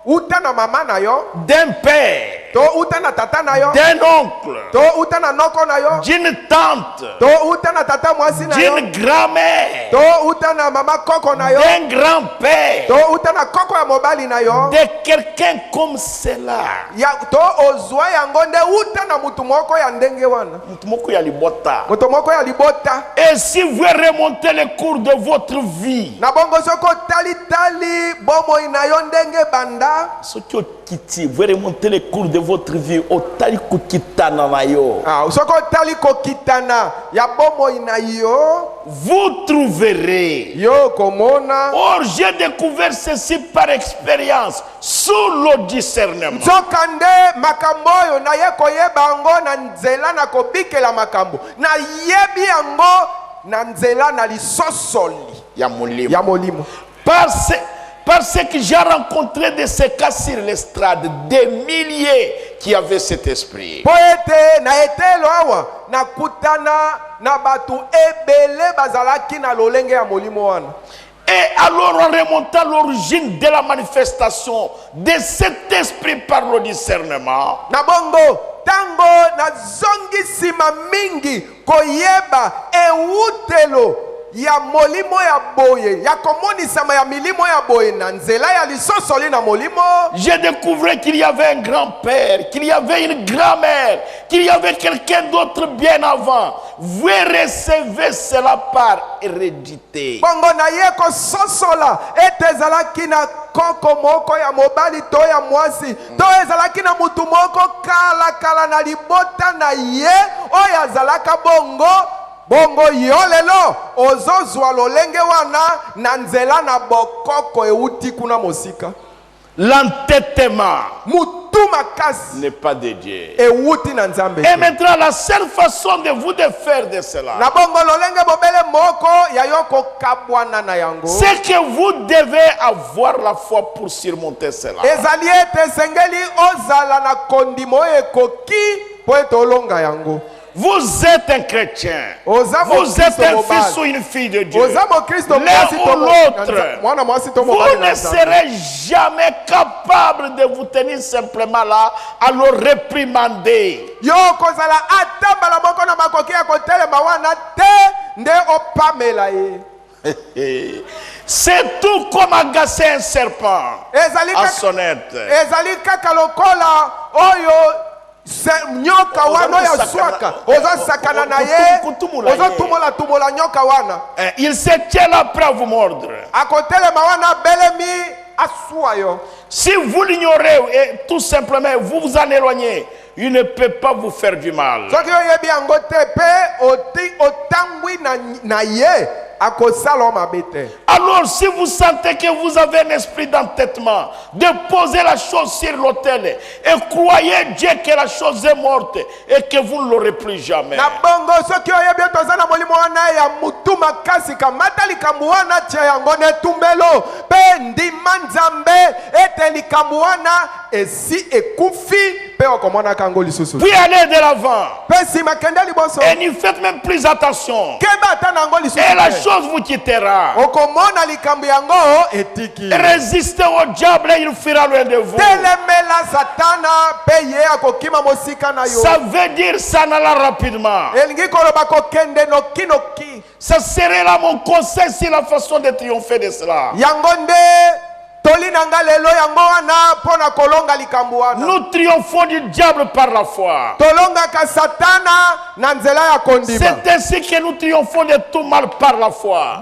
uta na mama na yo, d'un père, to uta na tata na yo, d'un oncle, to uta na noko na yo, d'une tante, to uta na tata mwasi na yo, d'une grand-mère, to uta na mama koko na yo, d'un grand-père, to uta na koko ya mobali na yo, de quelqu'un comme cela. ya to ozwa yango nde uta na mutu moko ya ndenge wana, Mutu moko ya libota. mutu moko ya libota. Et si vous remontez le cours de votre vie, na bongo soko tali bomoi na yo ndenge banda, soki okiti, vous remontez le cours de votre vie, otali kokitana na yo, soko tali kokitana ya bomoi na yo, vous trouverez. yo komona. Or, j'ai découvert ceci par expérience, sous le discernement. nzoka nde makambo oyo naye koyeba yango na nzela na kobikela makambo, na yebi yango na nzela na lisosoli Ya molimo. ya molimo. Parce que j'ai rencontré de ces cas sur l'estrade, des milliers qui avaient cet esprit. po ete na etelo awa nakutana na batu ebele bazalaki na lolenge ya molimo wana. Et alors on remonte à l'origine de la manifestation de cet esprit par le discernement. na bongo tango na zongi sima mingi koyeba ewutelo ya molimo ya boye ya komonisama ya milimo ya boye na nzela ya lisosoli na molimo. J'ai découvert qu'il y avait un grand-père, qu'il y avait une grand-mère, qu'il y avait quelqu'un d'autre bien avant. Vous recevez cela par hérédité. bongo na ye kososola ete ezalaki na koko moko ya mobali to ya mwasi to ezalaki na mutu moko kala na libota na ye oyo azalaka bongo yo lelo ozozwa lolenge wana na nzela na bokoko euti kuna mosika. L'entêtement mutu makasi n'est pas de Dieu. euti na nzambe. Et maintenant, la seule façon de vous de faire de cela, na bongo lolenge bobele moko ya yo kokabwana na yango, c'est que vous devez avoir la foi pour surmonter cela. ezali ete esengeli ozala na kondimo oyo ekoki po ete olonga yango. Vous êtes un chrétien. Vous êtes un fils ou une fille de Dieu. L'un ou l'autre. Vous ne serez jamais capable de vous tenir simplement là à le réprimander. C'est tout comme agacer un serpent à sonnette. Nyoka wana ya swaka oza sakana na ye nyoka wana il se tient là prêt à vous mordre. Akotele mawana belemi aswayo. Si vous l'ignorez et tout simplement vous vous en éloignez, il ne peut pas vous faire du mal. Soki oyebi angote pe otangwi na ye. Alors si vous sentez que vous avez un esprit d'entêtement, déposez la chose sur l'autel et croyez Dieu que la chose est morte et que vous ne l'aurez plus jamais. Puis allez de l'avant et n'y faites même plus attention et la chose vous quittera. Résistez au diable et il fuira loin de vous. Ça veut dire ça n'alla rapidement. Ça serait là mon conseil sur la façon de triompher de cela. Nous triomphons du diable par la foi. C'est ainsi que nous triomphons de tout mal par la foi.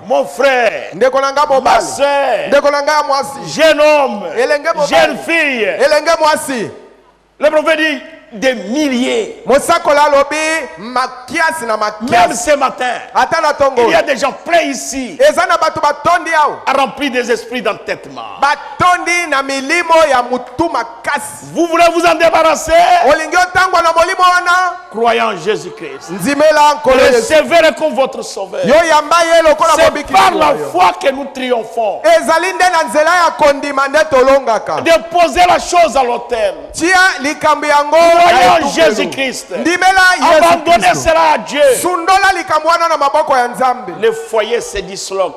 Mon frère, ma soeur, jeune homme, jeune fille, le prophète dit des milliers. Même ce matin, il y a des gens prêts ici à remplir des esprits d'entêtement. Vous voulez vous en débarrasser? Croyant en Jésus-Christ. Recevez-le comme votre sauveur. C'est par la foi que nous triomphons. Déposez la chose à l'autel. Croyons Jésus-Christ. Abandonnez cela à Dieu. Le foyer se disloque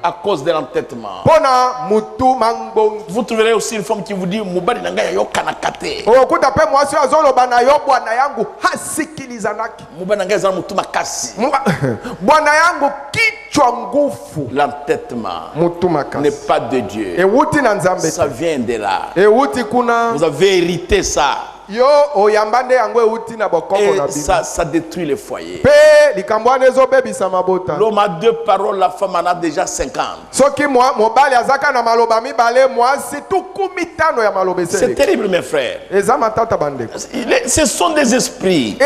à cause de l'entêtement. Vous trouverez aussi une femme qui vous dit l'entêtement n'est pas de Dieu. Ça vient de là. Vous avez hérité ça. Et ça détruit le foyer. L'homme a 2 paroles, la femme en a déjà 50. C'est terrible, mes frères. Ce sont des esprits.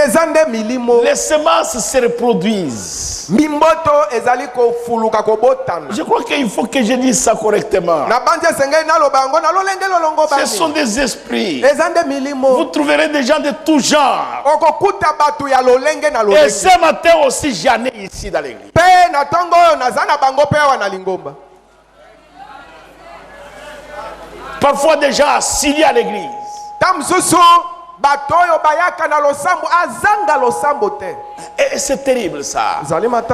Les semences se reproduisent. Je crois qu'il faut que je dise ça correctement. Ce sont des esprits. Vous trouverez des gens de tout genre. Et ce matin aussi, j'en ai ici dans l'église. Parfois des gens assis à l'église. Et c'est terrible ça.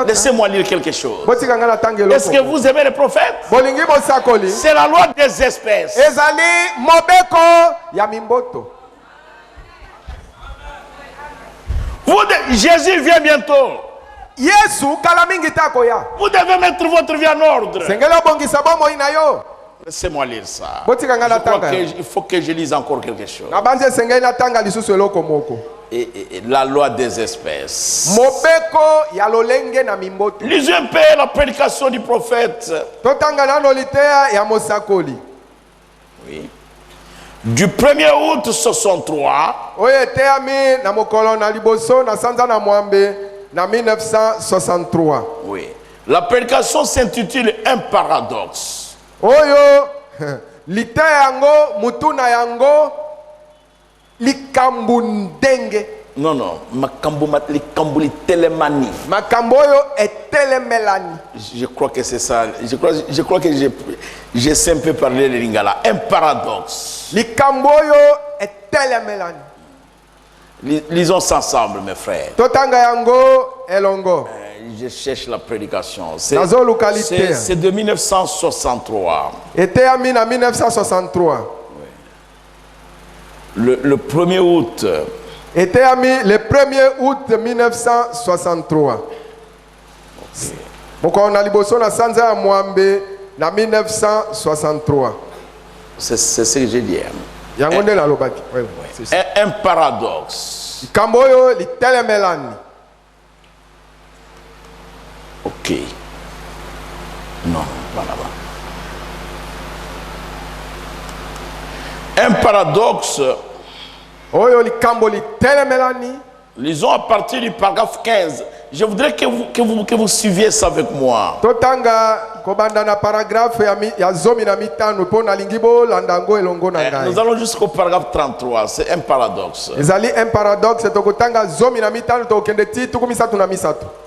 Laissez-moi lire quelque chose. Est-ce que vous aimez les prophètes? C'est la loi des espèces. Jésus vient bientôt. Vous devez mettre votre vie en ordre. Laissez-moi lire ça. Il faut que je lise encore quelque chose. Et la loi des espèces. Lisez un peu la prédication du prophète. Oui. Du 1er août 63 oui. La prédication s'intitule Un paradoxe. Non, non. Makambo telemani. Makambo est Je crois que c'est ça. Je crois que j'ai un peu parlé de Lingala. Un paradoxe. Lisons ça ensemble, mes frères. Je cherche la prédication. C'est de 1963. Le 1er août. Le 1er août 1963. Okay. On a liboso na sanza ya mwambe na 1963. C'est ce que j'ai dit. Un paradoxe. Ok. Non, pas là-bas. Un paradoxe. Lisons à partir du paragraphe 15. Je voudrais que vous suiviez ça avec moi. Nous allons jusqu'au paragraphe 33. C'est un paradoxe.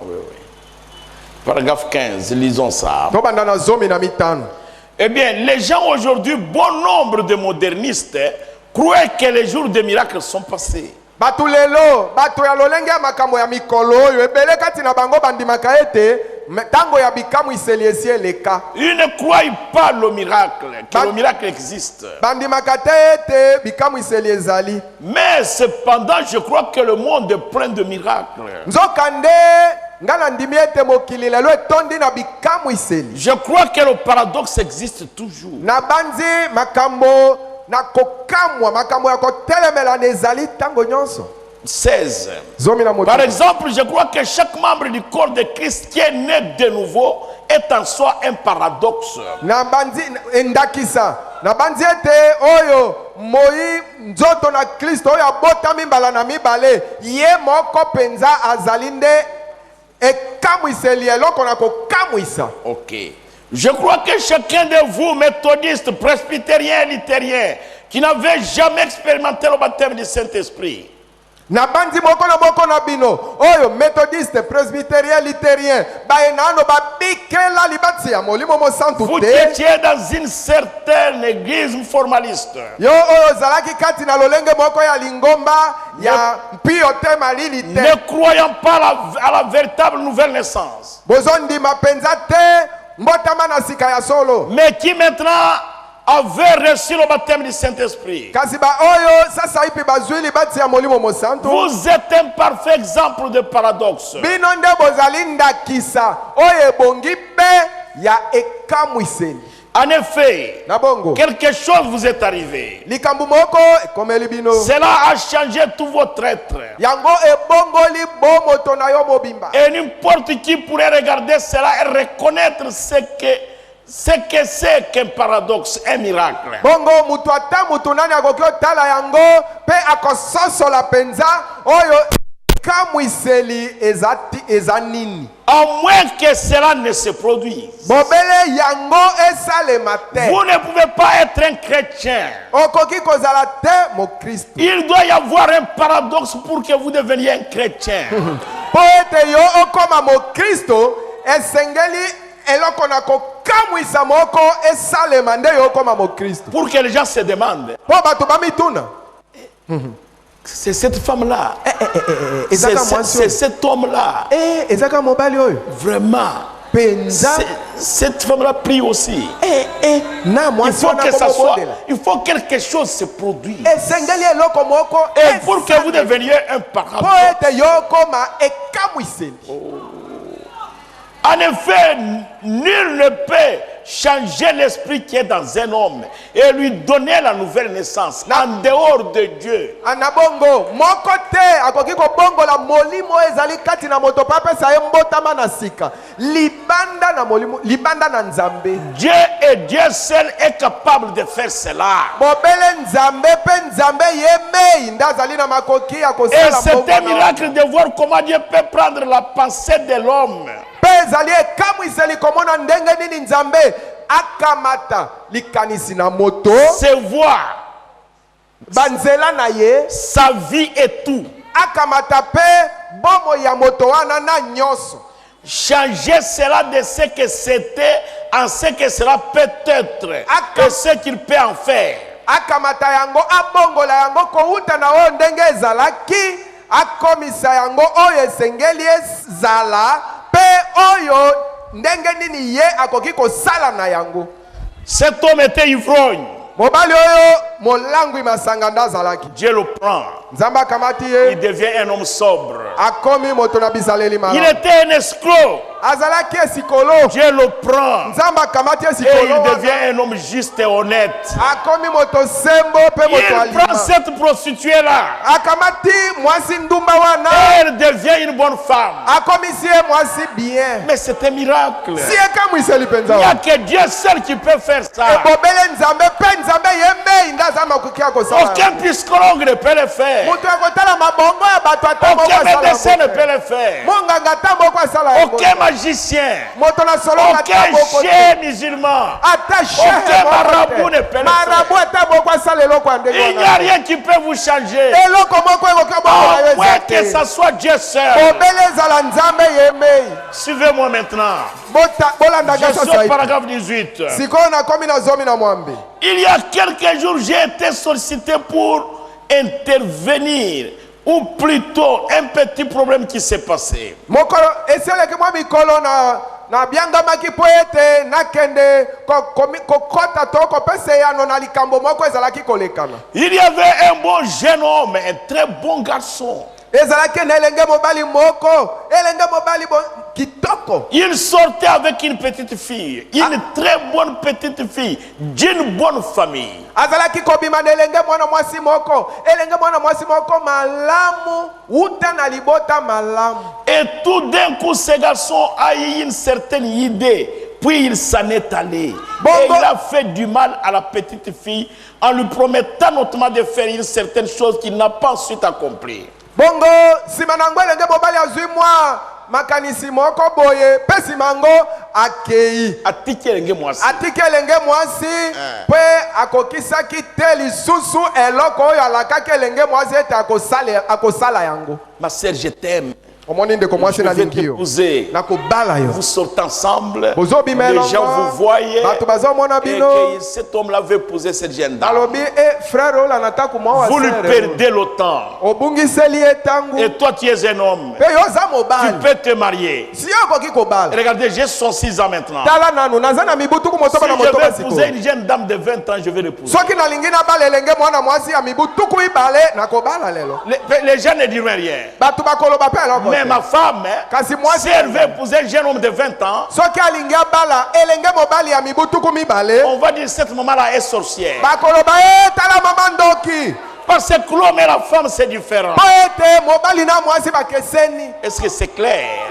Oui. Paragraphe 15, lisons ça. Eh bien, les gens aujourd'hui, bon nombre de modernistes, croient que les jours des miracles sont passés. Ils ne croient pas le miracle, que le miracle existe. Mais cependant, je crois que le monde est plein de miracles. Je crois que le paradoxe existe toujours. 16. Par exemple, je crois que chaque membre du corps de Christ qui est né de nouveau est en soi un paradoxe. Ok. Je crois que chacun de vous, méthodistes, presbytériens, luthériens, qui n'avez jamais expérimenté le baptême du Saint-Esprit, vous étiez dans une certaine église formaliste. Ne croyant pas à la véritable nouvelle naissance. Mais qui maintenant avait reçu le baptême du Saint-Esprit. Vous êtes un parfait exemple de paradoxe. En effet, quelque chose vous est arrivé. Cela a changé tout votre être. Et n'importe qui pourrait regarder cela et reconnaître ce que c'est qu'un paradoxe, un miracle. À moins que cela ne se produise. Vous ne pouvez pas être un chrétien. Il doit y avoir un paradoxe pour que vous deveniez un chrétien. Pour que les gens se demandent. C'est cette femme-là. C'est cet homme-là. Vraiment. Cette femme-là prie aussi. Il faut que quelque chose se produise. Et pour que vous deveniez un paradoxe. En effet, nul ne peut changer l'esprit qui est dans un homme et lui donner la nouvelle naissance en dehors de Dieu. Dieu et Dieu seul est capable de faire cela. Et c'est un miracle de voir comment Dieu peut prendre la pensée de l'homme. Se voir sa vie et tout. changer cela de ce que c'était en ce que sera peut-être et ce qu'il peut en faire. Akamata yango abongola yango kouta na o ndenge ezalaki akomisa yango oyo esengeli ezala pe oyo ndenge nini ye akoki kosala na yango. Cet homme était ivrogne. Mobali oyo molangwi masanga ndazalaki. Dieu le prend. Nzamba kamati ye. Il devient un homme sobre. Akomi moto na bisaleli mala. Il était un escroc. Azalaki esikolo. Dieu le prend. Nzamba kamati Et esikolo. il devient un homme juste et honnête. Akomi moto sembo pe moto alima. Il prend cette prostituée là. Akamati mwasi ndumba wana. Elle devient une bonne femme. Akomi sie mwasi bien. Mais c'est un miracle. Si eka mwiseli penza Il n'y wa. a que Dieu seul qui peut faire ça. Ebobele nzambe pe nzambe yembe indaza makukia kosala. Aucun psychologue ne peut le faire. Mutu akotala mabongo ya bato atambo kwa Aucun sala. médecin ne peut le faire. Monganga tambo kwa sala. Aucun magicien. Moto na solo Aucun chef musulman. Aucun marabout ne peut le faire. Marabout atambo kwa sala eloko andenge. Il n'y a rien qui peut vous changer. Eloko moko ekoka bongo Au moins que ça soit Dieu seul. Obele zala nzambe yembe. Suivez-moi maintenant. Bolanda Je suis gasa au paragraphe 18. Sikoyo na komi na zomi na mwambe. Il y a quelques jours, j'ai été sollicité pour intervenir, ou plutôt un petit problème qui s'est passé. Mokolo eseleki mwa mikolo na biangamaki po ete nakende kokota to kopesa yano na likambo moko ezalaki kolekana. Il y avait un bon jeune homme, un très bon garçon. Ezalaki na elenge mobali moko, elenge mobali kitoko. Il sortait avec une petite fille, une très bonne petite fille, d'une bonne famille. Azalaki kobima na elenge mwana mwasi moko, elenge mwana mwasi moko malamu, uta na libota malamu. Et tout d'un coup, ce garçon a eu une certaine idée. Puis il s'en est allé. Et il a fait du mal à la petite fille en lui promettant notamment de faire une certaine chose qu'il n'a pas ensuite accompli. Bongo, simanango elenge mobali azui mwa makanisi moko boye, pesi mango akei. Atiki elenge mwasi. Atiki elenge mwasi, pe akokisaki te lisusu eloko oyo alakaki elenge mwasi ete akosala yango. Ma sœur, je t'aime. Je vais t'épouser. Vous sortez ensemble. Les gens vous voyaient. Et que cet homme-là veut épouser cette jeune dame. Vous lui perdez le temps. Et toi, tu es un homme. Tu peux te marier. Regardez, j'ai 66 ans maintenant. Si je veux épouser une jeune dame de 20 ans, je vais l'épouser. Les gens ne diront rien. Mais ma femme, si elle veut épouser un jeune homme de 20 ans, on va dire cette maman-là est sorcière. Parce que l'homme et la femme, c'est différent. Est-ce que c'est clair?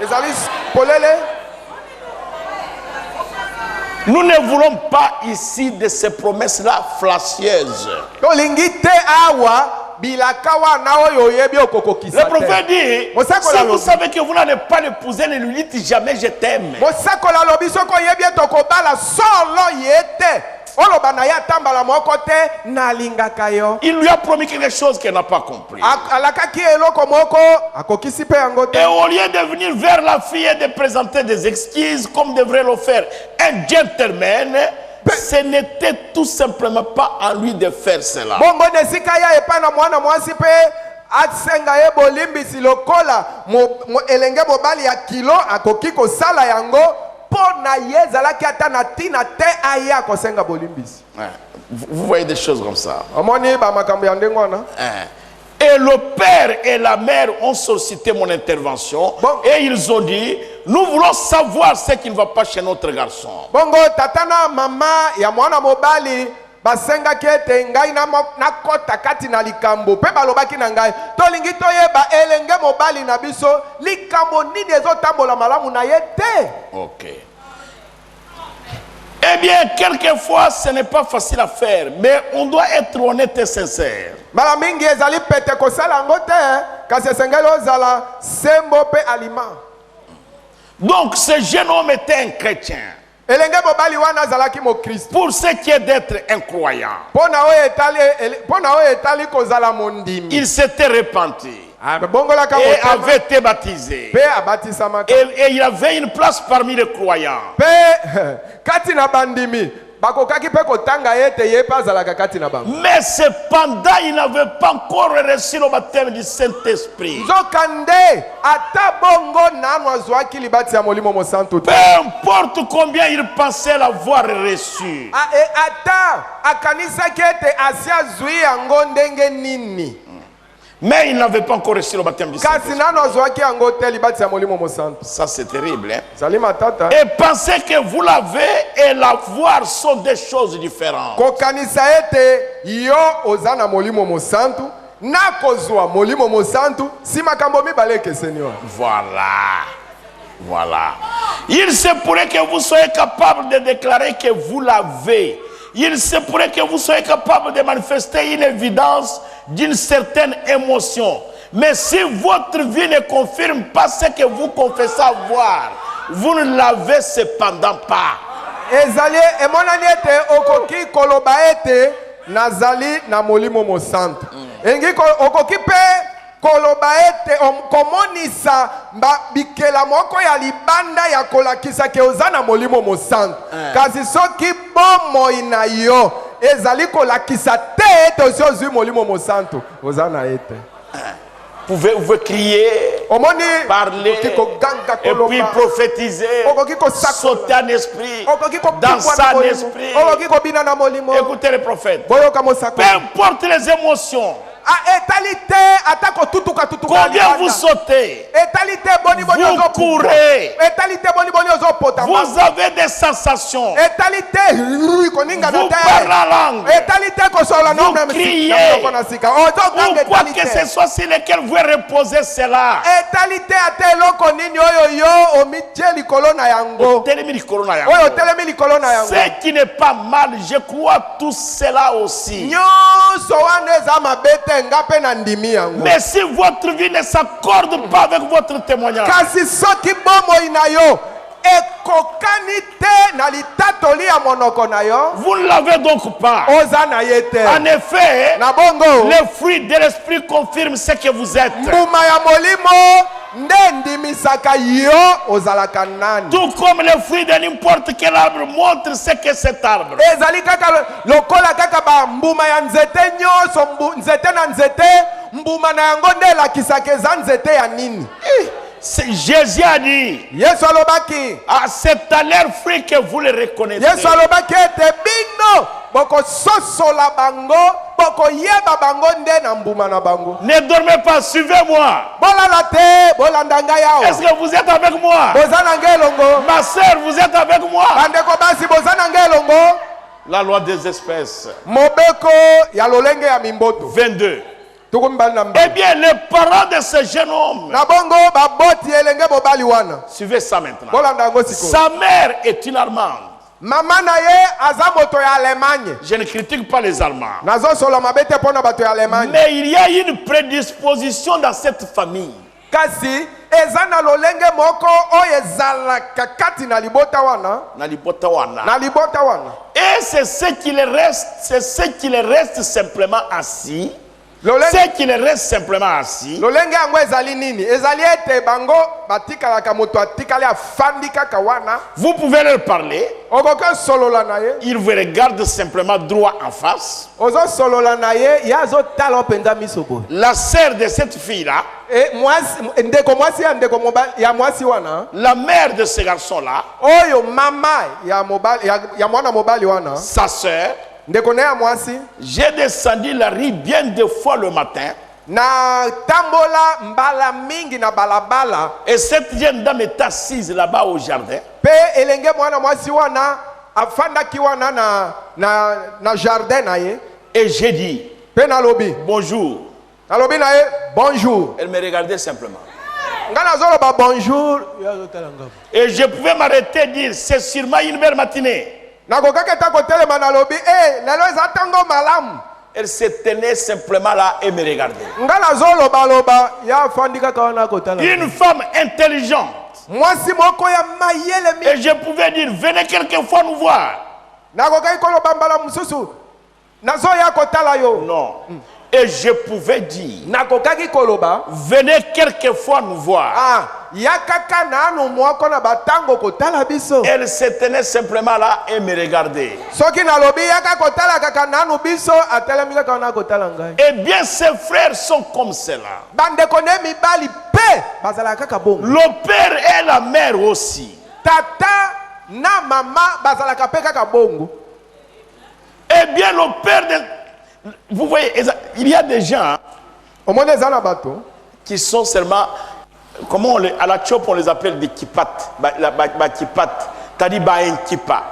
Nous ne voulons pas ici de ces promesses-là flacieuses. Le prophète dit, si vous savez que vous n'allez pas l'épouser, ne lui dites jamais je t'aime. Il lui a promis quelque chose qu'elle n'a pas compris. Et au lieu de venir vers la fille et de présenter des excuses comme devrait le faire un gentleman, ce n'était tout simplement pas à lui de faire cela. Vous voyez des choses comme ça. Et le père et la mère ont sollicité mon intervention. Et ils ont dit, nous voulons savoir ce qui ne va pas chez notre garçon. Bongo tatana mama ya mwana mobali basenga kete ngai na kota kati na likambo pe balobaki na ngai tolingi toyeba elenge mobali na biso likambo nini ezotambola malamu na yete. OK. Eh bien, quelquefois, ce n'est pas facile à faire, mais on doit être honnête et sincère. Malamingi ezali pete kosala ngote kasi sengelo zala sembo pe alima. Donc, ce jeune homme était un chrétien. Pour ce qui est d'être un croyant, il s'était repenti. et avait été baptisé. Et il avait une place parmi les croyants. Mais cependant, il n'avait pas encore reçu le baptême du Saint-Esprit. Peu importe combien il pensait l'avoir reçu. Mais il n'avait pas encore reçu le baptême du Saint-Esprit. Ça c'est terrible. Hein? Et penser que vous l'avez et l'avoir sont des choses différentes. Voilà. Il se pourrait que vous soyez capable de déclarer que vous l'avez. Il se pourrait que vous soyez capable de manifester une évidence d'une certaine émotion. Mais si votre vie ne confirme pas ce que vous confessez avoir, vous ne l'avez cependant pas. komonisa bikela moko ya libanda ya kolakisa ke ozana molimo mosantu kasi soki bomo ina yo ezali kolakisa te ete ozwi molimo mosantu ozana ete. Vous pouvez crier, parler, et puis prophétiser, sauter en esprit, danser en esprit. Écoutez les prophètes. Peu importe les émotions. Combien vous sautez, vous courez, vous avez des sensations, vous parlez la langue, vous criez, ou quoi que ce soit sur lequel vous reposez cela. Ce qui n'est pas mal, je crois tout cela aussi. Mais si votre vie ne s'accorde pas avec votre témoignage, vous ne l'avez donc pas. En effet, les fruits de l'esprit confirment ce que vous êtes. Tout comme les fruits de n'importe quel arbre montrent ce que cet arbre. Jésus a dit, c'est à leur fruit que vous les reconnaissez. Ne dormez pas, suivez-moi. Est-ce que vous êtes avec moi? Ma soeur, vous êtes avec moi? La loi des espèces. 22. Eh bien, les parents de ce jeune homme, suivez ça maintenant. Sa mère est une Allemande. Je ne critique pas les Allemands. Mais il y a une prédisposition dans cette famille. Et c'est ce qui les reste simplement assis. C'est qu'il reste simplement assis. Vous pouvez leur parler. Ils vous regardent simplement droit en face. La sœur de cette fille-là, la mère de ce garçon-là, sa sœur, j'ai descendu la rue bien des fois le matin. Et cette jeune dame est assise là-bas au jardin. Et j'ai dit bonjour. Bonjour. Elle me regardait simplement. Et je pouvais m'arrêter et dire, c'est sûrement une belle matinée. Elle se tenait simplement là et me regardait. Une femme intelligente. Et je pouvais dire, venez quelquefois nous voir. Non. Et je pouvais dire, venez quelquefois nous voir. Elle se tenait simplement là et me regardait. Eh bien, ses frères sont comme cela. Le père et la mère aussi. Eh bien, le père de... Vous voyez, il y a des gens qui sont seulement, comment à la chop on les appelle des kipat, c'est-à-dire un kipa.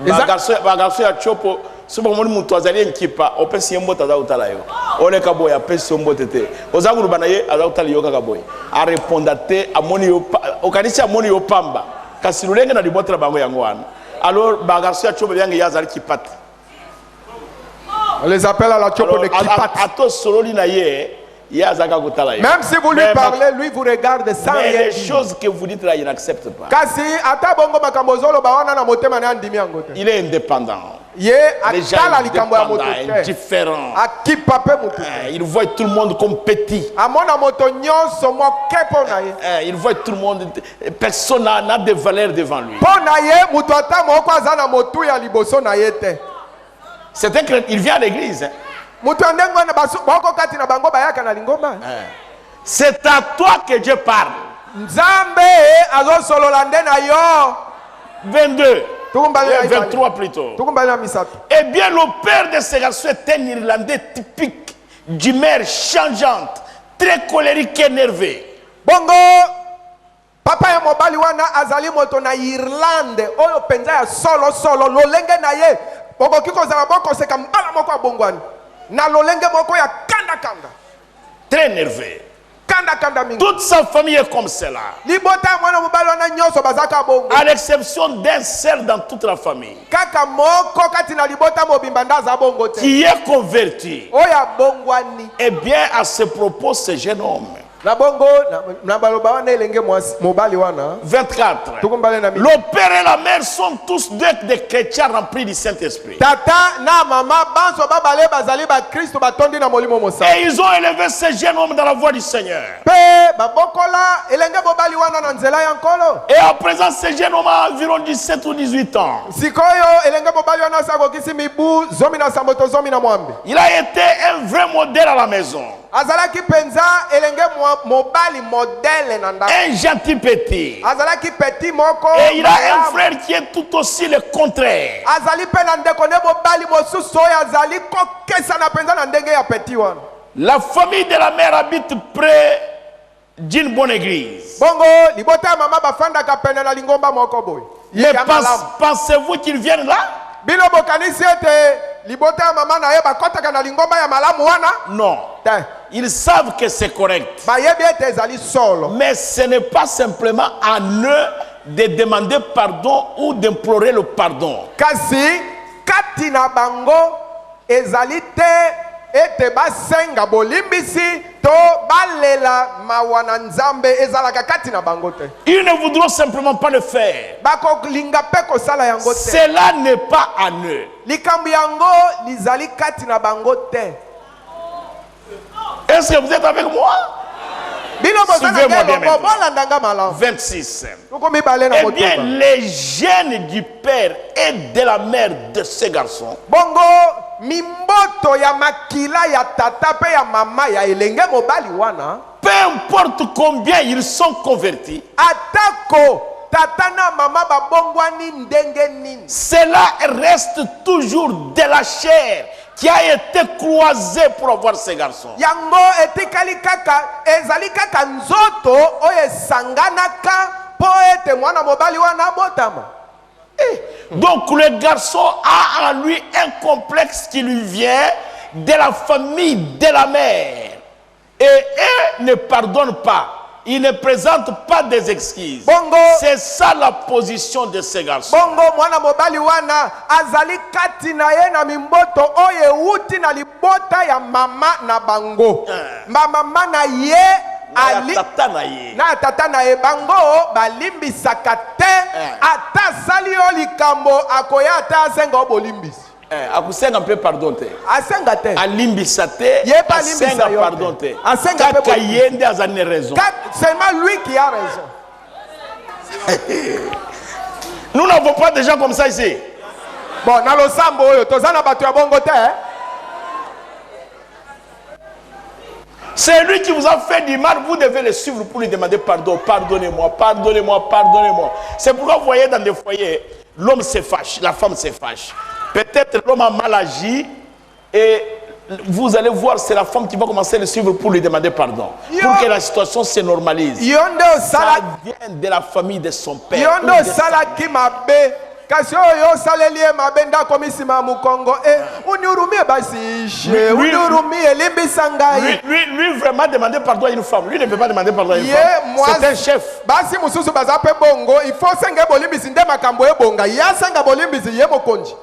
Garçon à chop, si vous avez un kipa, on peut s'y emboîter à l'intérieur. On est kaboy, on peut s'y emboîter. Aux agros banaye, à l'intérieur kaboy. À répondre à moni au canissa moni au pamba. Car si nous l'avons dans le boîte de bango yangouan, alors garçon à chop bien qu'il y a un kipat. On les appelle à la chopo de kipat. Même si vous lui parlez, lui vous regarde sans rien dire. Les choses que vous dites là, il n'accepte pas. Il est indépendant. Déjà indépendant, indifférent. Il voit tout le monde comme petit. Il voit tout le monde. Personne n'a de valeur devant lui. C'est qu'il vient à l'église. C'est à toi que je parle. 22. 23 plutôt. Eh bien, le père de ce garçon est un Irlandais typique, d'humeur changeante, très colérique et énervé. Bongo, papa ya mobali wana azali moto na Irlande, oyo penza ya solo lolenge na ye. Bongo kiko za boko se kambala moko ya bongwani. Na lolenge moko ya kanda. Très énervé. Kanda mingi. Toute sa famille est comme cela. Libota mwana mobali wana nyoso bazaka bongo. À l'exception d'un seul dans toute la famille. Kaka moko kati na libota mobimba ndaza bongo te. Qui est converti. Oya bongwani. Eh bien, à ce propos, ce jeune homme. Na bongo na baloba wana elenge mobali wana 24. Le père et la mère sont tous des chrétiens remplis du Saint-Esprit. Tata na mama banso babale bazali ba Kristo batondi na molimo mosa. Et ils ont élevé ce jeune homme dans la voie du Seigneur. Pe babokola elenge mobali wana na nzela ya nkolo. Et à présent ce jeune homme a environ 17 ou 18 ans. Sikoyo elenge mobali wana sakokisi mibu zomi na samboto zomi na mwambe. Il a été un vrai modèle à la maison. Azalaki penza elenge mobali modèle nanda. Un gentil petit. Azalaki petit moko. Et il a un frère qui est tout aussi le contraire. Azali pena ndeko ne mobali mosusu oyo azali kokesa na penza na ndenge ya petit wana. La famille de la mère habite près d'une bonne église. Bongo libota mama bafanda ka pena na lingomba moko boy. Mais pensez-vous qu'ils viennent là? Bino bokanisi ete libota mama na ye bakota ka na lingomba ya malamu wana? Non. Ils savent que c'est correct. Mais ce n'est pas simplement à eux de demander pardon ou d'implorer le pardon. Kasi katina bango ezalite ete basenga bolimbisi to balela mawana nzambe ezalaka katina bango te. Ils ne voudront simplement pas le faire. Bako linga peko sala yango te. Cela n'est pas à eux. Likambi yango lizali katina bango te. Est-ce que vous êtes avec moi? Suivez-moi bien maintenant. 26. Eh bien, les gènes du père et de la mère de ce garçon. Bongo mimboto ya makila ya tata pe ya mama ya elenge mobali wana. Peu importe combien ils sont convertis. Atako tata na mama babongwani ndenge nini. Cela reste toujours de la chair qui a été croisé pour avoir ces garçons. Yango etikali kaka ezali kaka nzoto oye sanganaka po ete mwana mobali wana botama. Donc le garçon a en lui un complexe qui lui vient de la famille de la mère. Et eux ne pardonnent pas. Il ne présente pas des excuses. C'est ça la position de ces garçons. Bongo mwana mobali wana azali kati na ye na mimboto oye uti na libota ya mama na bango. Mama na ye ali na tata na ye bango balimbisaka te ata sali o likambo akoya ata asenga o bolimbisi. Akusenga peut pardonner. Asenga te. Alimbisa te. Yeba limbisa Asenga yo. pardonner. Asenga pe. Kaka yende azane raison. Seulement lui qui a raison. Nous n'avons pas de gens comme ça ici. Bon, na lo sambo yo tozana batu ya bongo te. C'est lui qui vous a fait du mal, vous devez le suivre pour lui demander pardon. Pardonnez-moi, pardonnez-moi, pardonnez-moi. C'est pourquoi vous voyez dans des foyers, l'homme se fâche, la femme se fâche. Peut-être l'homme a mal agi et vous allez voir, c'est la femme qui va commencer à le suivre pour lui demander pardon. Pour que la situation se normalise. Ça vient de la famille de son père. Yondo sala ki mabe. Kasi oyo salelie mabenda komisima mukongo unihurumie basi unihurumie limbisa ngai. Lui vraiment demander pardon à une femme. Lui ne peut pas demander pardon à une femme. C'est un chef. Basi mususu baza pe bongo il faut senga bolimbisi nde makambo ebonga ya senga bolimbisi ye mokonji.